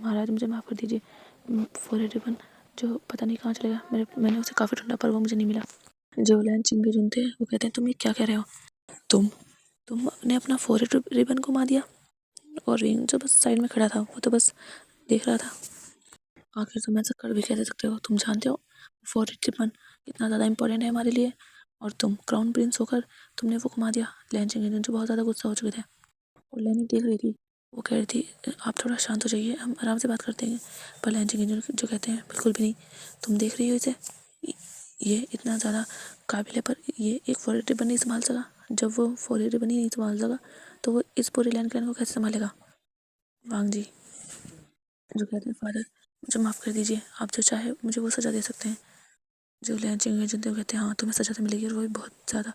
A: महाराज मुझे माफ़ कर दीजिए, फॉरेस्ट रिबन जो पता नहीं कहाँ चलेगा, मैंने उसे काफ़ी ढूंढा पर वो मुझे नहीं मिला। जो लैन चंगेजन थे वो कहते हैं तुम ये क्या कह रहे हो? तुमने अपना फॉरेस्ट रिबन घुमा दिया? और विंग जो बस साइड में खड़ा था वो तो बस देख रहा था। आखिर तुम ऐसा कर भी कैसे सकते हो? तुम जानते हो फॉरेस्ट रिबन कितना ज़्यादा इंपॉर्टेंट है हमारे लिए, और तुम क्राउन प्रिंस होकर तुमने वो घुमा दिया। लैन चंगेजन जो बहुत ज़्यादा गुस्सा हो चुके थे, और लैनी देख रही थी, वो कह रही थी आप थोड़ा शांत हो जाइए, हम आराम से बात करते हैं। पर लैन चंगेजन जो कहते हैं बिल्कुल भी नहीं, तुम देख रही हो इसे, ये इतना ज़्यादा काबिल है, पर ये एक फॉरेस्ट रिबन नहीं संभाल सका। जब वो फॉरेस्ट रिबन ही नहीं संभाल सका तो वो इस पूरे लैंड क्लैन को कैसे संभालेगा? वांग जी जो कहते हैं फादर मुझे माफ़ कर दीजिए, आप जो चाहे मुझे वो सज़ा दे सकते हैं। जो लैन चंगेजन थे वो कहते हैं हाँ तुम्हें सज़ा तो मिलेगी, और वो भी बहुत ज़्यादा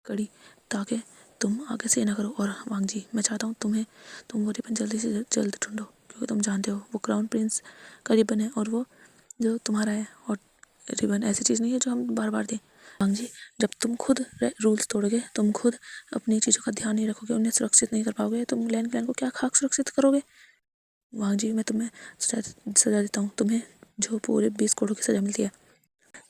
A: कड़ी, ताकि तुम आगे से ना करो। और वांग जी मैं चाहता हूँ तुम वो रिबन जल्दी से जल्द ढूंढो, क्योंकि तुम जानते हो वो क्राउन प्रिंस का रिबन है, और वो जो तुम्हारा है, और रिबन ऐसी चीज़ नहीं है जो हम बार बार दें। वांग जी जब तुम खुद रूल्स तोड़ोगे, तुम खुद अपनी चीज़ों का ध्यान नहीं रखोगे, उन्हें सुरक्षित नहीं कर पाओगे, तुम लैंड क्लैन को क्या खाक सुरक्षित करोगे? वांग जी मैं तुम्हें सजा देता हूँ, तुम्हें जो पूरे 20 करोड़ की सज़ा मिलती है।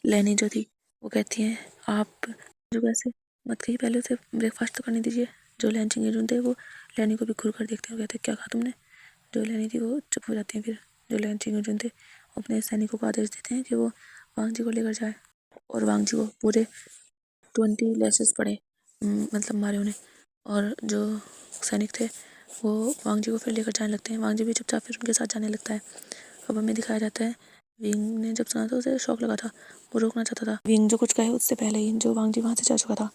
A: लैनी जो थी वो कहती है आप जो वैसे मत कहिए, पहले उसे ब्रेकफास्ट तो करने दीजिए। जो लैन चंगेजन थे वो लैनी को भी घूर कर देखते हैं, कहते हैं क्या कहा तुमने? जो लैनी थी वो चुप हो जाती हैं। फिर जो लैन चंगेजन थे अपने सैनिकों को आदेश देते हैं कि वो वांग जी को लेकर जाए, और वांग जी को पूरे 20 लैसेस पड़े, मतलब मारे उन्हें। और जो सैनिक थे वो वांग जी को फिर लेकर जाने लगते हैं। वांग जी भी चुपचाप फिर उनके साथ जाने लगता है। अब हमें दिखाया जाता है विंग ने जब सुना था उसे शौक लगा था, वो रोकना चाहता था विंग जो कुछ कहे उससे पहले ही, जो वांग जी वहाँ से जा चुका था।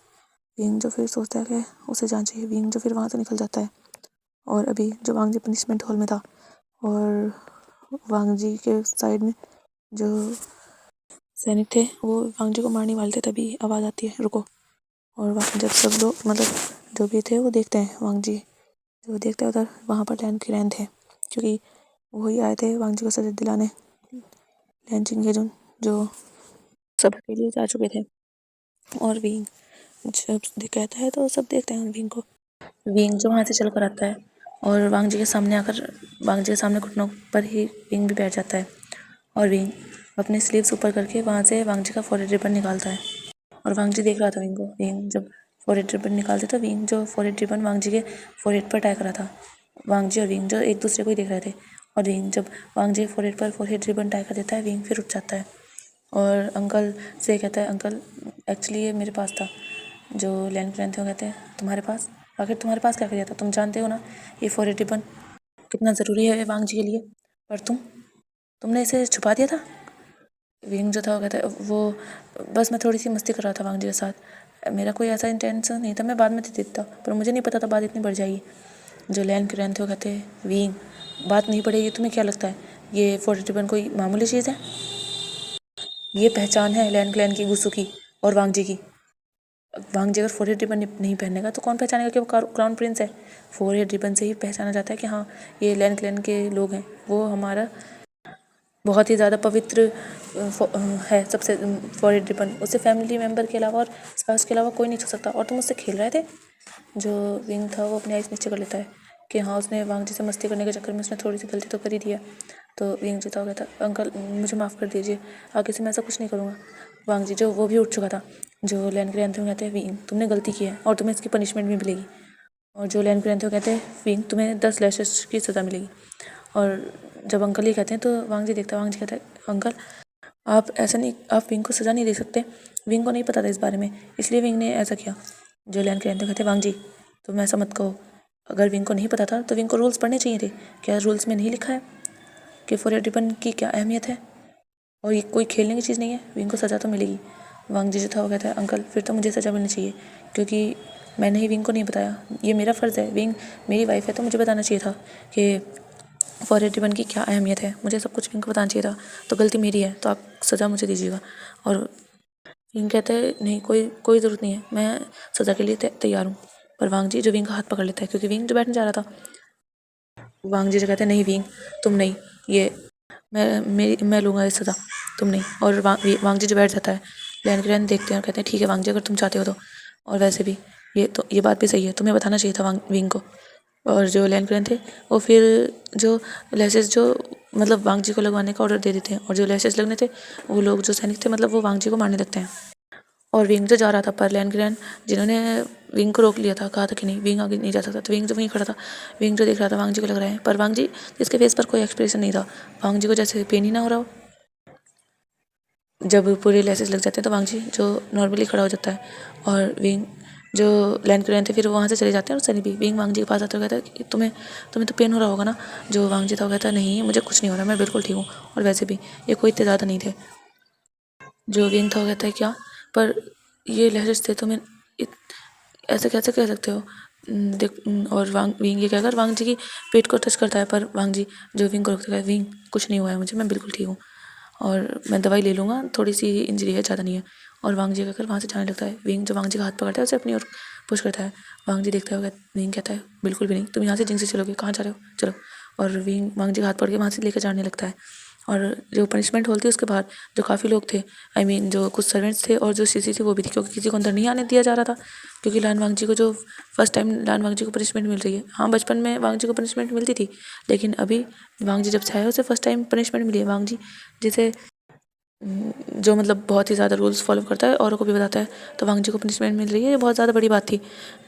A: विंग जो फिर सोचता है कि उसे जाना चाहिए। विंग जो फिर वहाँ से निकल जाता है। और अभी जो वांग जी पनिशमेंट हॉल में था और वांग जी के साइड में जो सैनिक थे वो वांग जी को मारने वाले थे, तभी आवाज़ आती है रुको। और जब सब लोग मतलब जो भी थे वो देखते हैं, वांग जी जो देखते हैं उधर वहाँ पर लैन किरैन थे, क्योंकि वही आए थे वांग जी को सजा दिलाने। लैन चिंगेजुन जो सभा के लिए जा चुके थे। और विंग जब कहता है तो सब देखते हैं विंग को। विंग जो वहाँ से चल कर आता है और वांग जी के सामने आकर वांग जी के सामने घुटनों पर ही विंग भी बैठ जाता है। और विंग अपने स्लीव्स ऊपर करके वहाँ से वांग जी का फॉरहेड रिबन निकालता है। और वांग जी देख रहा था विंग को। विंग जब फॉरहेड रिबन निकालते तो विंग जो फॉरहेड रिबन वांग जी के फॉरहेड पर टाई करा था। वांग जी और विंग जो एक दूसरे को ही देख रहे थे। और विंग जब वांग जी फॉरहेड पर फॉरहेड रिबन टाई कर देता है, विंग फिर उठ जाता है और अंकल से कहता है, अंकल एक्चुअली ये मेरे पास था। जो लैन क्लैन थे वो कहते हैं तुम्हारे पास? आखिर तुम्हारे पास क्या कर दिया था? तुम जानते हो ना ये फॉरहेड रिबन कितना ज़रूरी है वांग जी के लिए, पर तुमने इसे छुपा दिया था। विंग जो था वो कहता है वो बस मैं थोड़ी सी मस्ती कर रहा था वांग जी के साथ, मेरा कोई ऐसा इंटेंशन नहीं था, मैं बाद में दे देता, पर मुझे नहीं पता था बात इतनी बढ़ जाएगी। जो लैन क्लैन थे वो कहते हैं विंग बात नहीं बढ़ेगी, तुम्हें क्या लगता है ये फॉरहेड रिबन कोई मामूली चीज़ है? ये पहचान है लैन क्लैन की, गुस्सू की और वांग जी की। वांग जी अगर फॉरहेड रिबन नहीं पहनेगा तो कौन पहचानेगा कि वो क्राउन प्रिंस है? फॉरहेड रिबन से ही पहचाना जाता है कि हाँ ये लैन क्लैन के लोग हैं। वो हमारा बहुत ही ज़्यादा पवित्र है सबसे फॉरहेड रिबन, उससे फैमिली मेम्बर के अलावा और स्पाउस के अलावा कोई नहीं छू सकता। और तुम उससे खेल रहे थे? जो विंग था वो अपने आइस नीचे कर लेता है कि हाँ उसने वांग जी से मस्ती करने के चक्कर में उसने थोड़ी सी गलती तो कर ही दिया। तो विंग जो था वो कहता अंकल मुझे माफ़ कर दीजिए, आगे से मैं ऐसा कुछ नहीं करूँगा। वांग जी जो वो भी उठ चुका था। जो लैन क्लैन थे वो कहते हैं विंग तुमने गलती की है और तुम्हें इसकी पनिशमेंट भी मिलेगी। और जो लैन क्लैन थे वो कहते हैं विंग तुम्हें 10 लैशेस की सज़ा मिलेगी। और जब अंकल ये कहते हैं तो वांग जी देखता है, वांग जी कहता है अंकल आप ऐसा नहीं, आप विंग को सज़ा नहीं दे सकते, विंग को नहीं पता था इस बारे में, इसलिए विंग ने ऐसा किया। जो लैन क्लैन थे कहते हैं वांग जी तुम ऐसा मत कहो, अगर विंग को नहीं पता था तो विंग को रूल्स पढ़ने चाहिए थे। क्या रूल्स में नहीं लिखा है कि फॉरहेड रिबन की क्या अहमियत है और ये कोई खेलने की चीज़ नहीं है, विंग को सज़ा तो मिलेगी। वांग जी जो था वो कहता है अंकल फिर तो मुझे सज़ा मिलनी चाहिए, क्योंकि मैंने ही विंग को नहीं बताया, ये मेरा फ़र्ज़ है, विंग मेरी वाइफ है तो मुझे बताना चाहिए था कि फॉरहेड रिबन की क्या अहमियत है, मुझे सब कुछ विंग को बताना चाहिए था, तो गलती मेरी है, तो आप सज़ा मुझे दीजिएगा। और विंग कहता है नहीं कोई ज़रूरत नहीं है, मैं सज़ा के लिए तैयार हूँ। पर वांग जी जो विंग का हाथ पकड़ लेता है, क्योंकि विंग जो बैठने जा रहा था। वांग जी जो कहते हैं नहीं विंग तुम नहीं, ये मैं लूँगा इस सज़ा, तुम नहीं। और वांग जी जो बैठ जाता है। लैन क्लैन देखते हैं और कहते हैं ठीक है वांग जी अगर तुम चाहते हो तो, और वैसे भी ये बात भी सही है, तुम्हें बताना चाहिए था विंग को। और जो लैन क्लैन थे वो फिर जो लैशेस जो मतलब वांग जी को लगवाने का ऑर्डर दे देते हैं, और जो लैशेस लगने थे वो लोग जो सैनिक थे मतलब वो वांग जी को मारने लगते हैं। और विंग जो जा रहा था पर लैन क्लैन जिन्होंने विंग को रोक लिया था, कहा था कि नहीं विंग आगे नहीं जा सकता, तो विंग जो वहीं खड़ा था। विंग जो देख रहा था वांग जी को लग रहा है, पर वांग जी जिसके फेस पर कोई एक्सप्रेशन नहीं था, वांग जी को जैसे पेन ही ना हो रहा हो। जब पूरे लैसेस लग जाते हैं तो वांग जी जो नॉर्मली खड़ा हो जाता है। और विंग जो लैन क्लैन थे फिर वहाँ से चले जाते हैं। और सनी भी विंग वांग जी के पास आता है, कहता है कि तुम्हें तो पेन हो रहा होगा ना। जो वांग जी था वो कहता है नहीं मुझे कुछ नहीं हो रहा, मैं बिल्कुल ठीक हूँ, और वैसे भी ये कोई इतने ज़्यादा नहीं थे। जो विंग था वो कहता है क्या, पर ये लहरेज थे, तुम्हें ऐसे कैसे कह सकते हो? देख और विंग ये कहकर वांग जी की पेट को टच करता है, पर वांग जी जो विंग को रोकता है, विंग कुछ नहीं हुआ है मुझे, मैं बिल्कुल ठीक हूँ और मैं दवाई ले लूँगा, थोड़ी सी इंजरी है, ज़्यादा नहीं है। और वांग जी कहकर वहाँ से जाने लगता है। विंग जो वांग जी का हाथ पकड़ता है उसे अपनी ओर पुश करता है। वांग जी देखता है, विंग कहता है बिल्कुल भी नहीं, तुम यहाँ से जिंग से चलोगे, कहाँ जा रहे हो, चलो। और विंग वांग जी का हाथ पकड़ के वहाँ से लेकर जाने लगता है। और जो पनिशमेंट हॉल थी उसके बाहर जो काफ़ी लोग थे, जो कुछ सर्वेंट्स थे और जो सीसी थी वो भी थी, क्योंकि किसी को अंदर नहीं आने दिया जा रहा था, क्योंकि लान वांग जी को जो फर्स्ट टाइम लान वांग जी को पनिशमेंट मिल रही है। हाँ बचपन में वांग जी को पनिशमेंट मिलती थी, लेकिन अभी वांग जी जब से आया उसे फर्स्ट टाइम पनिशमेंट मिली है। वांग जी जिसे जो मतलब बहुत ही ज़्यादा रूल्स फॉलो करता है, औरों को भी बताता है, तो वांग जी को पनिशमेंट मिल रही है, ये बहुत ज़्यादा बड़ी बात थी।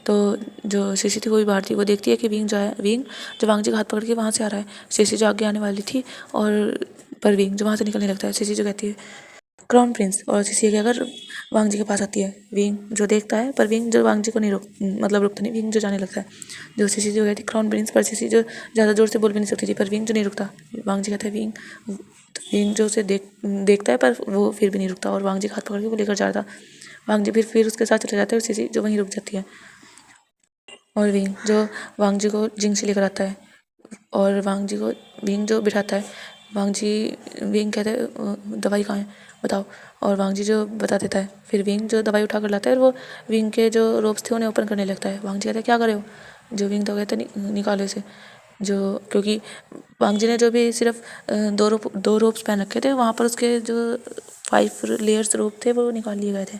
A: तो जो सीसी थी वो भी बाहर थी, वो देखती है कि विंग जो वांग जी का हाथ पकड़ के वहाँ से आ रहा है। सीसी जो आगे आने वाली थी और पर विंग जो वहाँ से निकलने लगता है। सीसी जो कहती है क्राउन प्रिंस, और सीसी के अगर वांग जी के पास आती है। विंग जो देखता है पर विंग जो वांग जी को नहीं रुकता नहीं, विंग जो जाने लगता है। जो सीसी जो कहती क्राउन प्रिंस, पर सीसी जो ज़्यादा जोर से बोल भी नहीं सकती थी, पर विंग जो नहीं रुकता। वांग जी कहता है विंग जो उसे देखता है पर वो फिर भी नहीं रुकता, और वांग जी का हाथ पकड़ के वो लेकर जा रहा था। वांग जी फिर उसके साथ चले जाते हैं, सीसी जो वहीं रुक जाती है। और विंग जो वांग जी को जिंग से लेकर आता है और वांग जी को विंग जो बिठाता है, वांग जी विंग कहते हैं दवाई कहाँ है बताओ, और वांग जी जो बता देता है। फिर विंग जो दवाई उठा कर लाता है और वो विंग के जो रोप्स थे उन्हें ओपन करने लगता है। वांग जी कहते हैं क्या करे हो, जो विंग तो कहते हैं निकालो इसे, जो क्योंकि वांग जी ने जो भी सिर्फ दो रोप्स पहन रखे थे, वहाँ पर उसके जो 5 लेयर्स रोप थे वो निकाल लिए गए थे।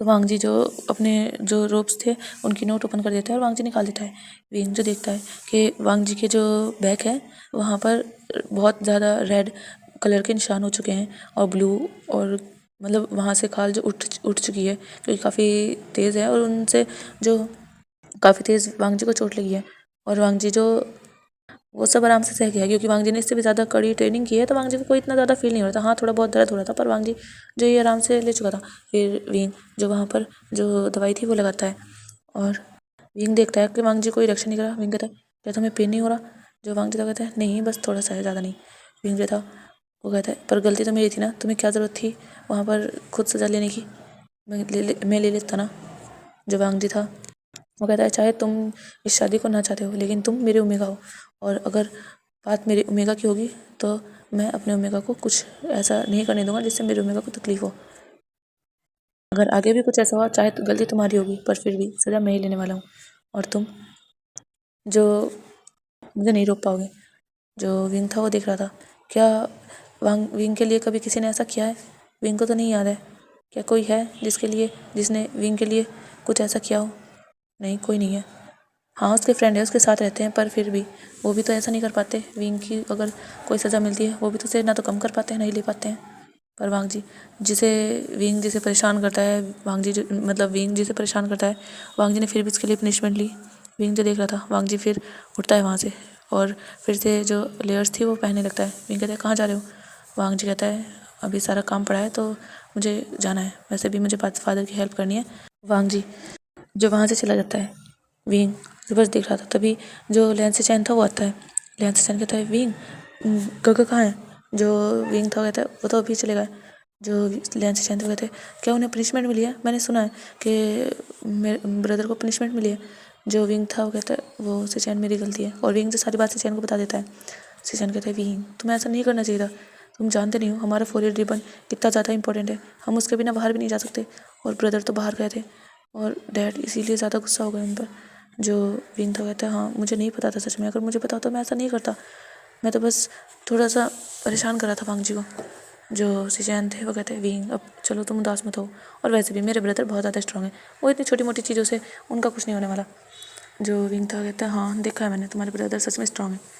A: तो वांग जी जो अपने जो रोप्स थे उनकी नोट ओपन कर देता है और वांग जी निकाल देता है। विंग जो देखता है कि वांग जी के जो बैक है वहाँ पर बहुत ज़्यादा रेड कलर के निशान हो चुके हैं और ब्लू, और मतलब वहाँ से खाल जो उठ चुकी है क्योंकि काफ़ी तेज़ है और उनसे जो काफ़ी तेज़ वांग जी को चोट लगी है। और वांग जी जो वो सब आराम से सह गया क्योंकि वांग जी ने इससे भी ज़्यादा कड़ी ट्रेनिंग की है, तो वांग जी को कोई इतना ज़्यादा फील नहीं हो रहा था। हाँ थोड़ा बहुत दर्द हो रहा था पर वांग जी जो ये आराम से ले चुका था। फिर विंग जो वहाँ पर जो दवाई थी वो लगाता है और विंग देखता है कि वांग जी कोई रिएक्शन नहीं करा। विंग कहता है क्या तुम्हें पेन नहीं हो रहा, जो वांग जी तो कहता है नहीं बस थोड़ा सा है, ज़्यादा नहीं। विंग जो था वो कहता है पर गलती तो मेरी थी ना, तुम्हें क्या ज़रूरत थी वहाँ पर खुद सजा लेने की, मैं ले लेता ना। जो वांग जी था वो कहता है चाहे तुम इस शादी को ना चाहते हो लेकिन तुम मेरे ओमेगा हो, और अगर बात मेरे ओमेगा की होगी तो मैं अपने ओमेगा को कुछ ऐसा नहीं करने दूंगा जिससे मेरे ओमेगा को तकलीफ हो। अगर आगे भी कुछ ऐसा हुआ चाहे तो गलती तुम्हारी होगी पर फिर भी सज़ा मैं ही लेने वाला हूँ और तुम जो मुझे नहीं रोक पाओगे। जो विंग था वो देख रहा था क्या विंग के लिए कभी किसी ने ऐसा किया है। विंग को तो नहीं याद है, क्या कोई है जिसने विंग के लिए कुछ ऐसा किया हो। नहीं कोई नहीं है। हाँ उसके फ्रेंड है, उसके साथ रहते हैं पर फिर भी वो भी तो ऐसा नहीं कर पाते। विंग की अगर कोई सज़ा मिलती है वो भी तो उसे ना तो कम कर पाते हैं नहीं ले पाते हैं। पर वांग जी विंग जिसे परेशान करता है, वांग जी मतलब विंग जिसे परेशान करता है, वांग जी ने फिर भी इसके लिए पनिशमेंट ली। विंग जो देख रहा था, वांग जी फिर उठता है वहाँ से और फिर से जो लेयर्स थी वो पहनने लगता है। विंग कहता है कहाँ जा रहे हो, वांग जी कहता है अभी सारा काम पड़ा है तो मुझे जाना है, वैसे भी मुझे फादर की हेल्प करनी है। वांग जी जो वहाँ से चला जाता है। विंग बस देख रहा था, तभी जो लैंसी चैन था वो आता है। लैंसी चैन कहता है विंग गगा कहाँ है, जो विंग था कहता है वो तो अभी चले गए। जो लैंसी चैन था कहते हैं क्या उन्हें पनिशमेंट मिली है, मैंने सुना है कि मेरे ब्रदर को पनिशमेंट मिली है। जो विंग था वो कहता है वो सिचैन मेरी गलती है, और विंग जो सारी बात सिचैन को बता देता है। सिचैन कहता है विंग तुम्हें ऐसा नहीं करना चाहिए था, तुम जानते नहीं हो हमारा फॉरइड रिबन कितना ज़्यादा इंपॉर्टेंट है, हम उसके बिना बाहर भी नहीं जा सकते, और ब्रदर तो बाहर गए थे और डैड इसीलिए ज़्यादा गुस्सा हो गए उन पर। जो विंग था कहता है हाँ मुझे नहीं पता था, सच में अगर मुझे पता होता मैं ऐसा नहीं करता, मैं तो बस थोड़ा सा परेशान कर रहा था वांग जी को। जो सिचैन थे वो कहते हैं विंग अब चलो तुम उदास मत हो, और वैसे भी मेरे ब्रदर बहुत ज़्यादा स्ट्रॉन्ग है, वो इतनी छोटी मोटी चीज़ों से उनका कुछ नहीं होने वाला। जो विंग था कहता है हाँ देखा है मैंने, तुम्हारे ब्रदर सच में स्ट्रॉन्ग है।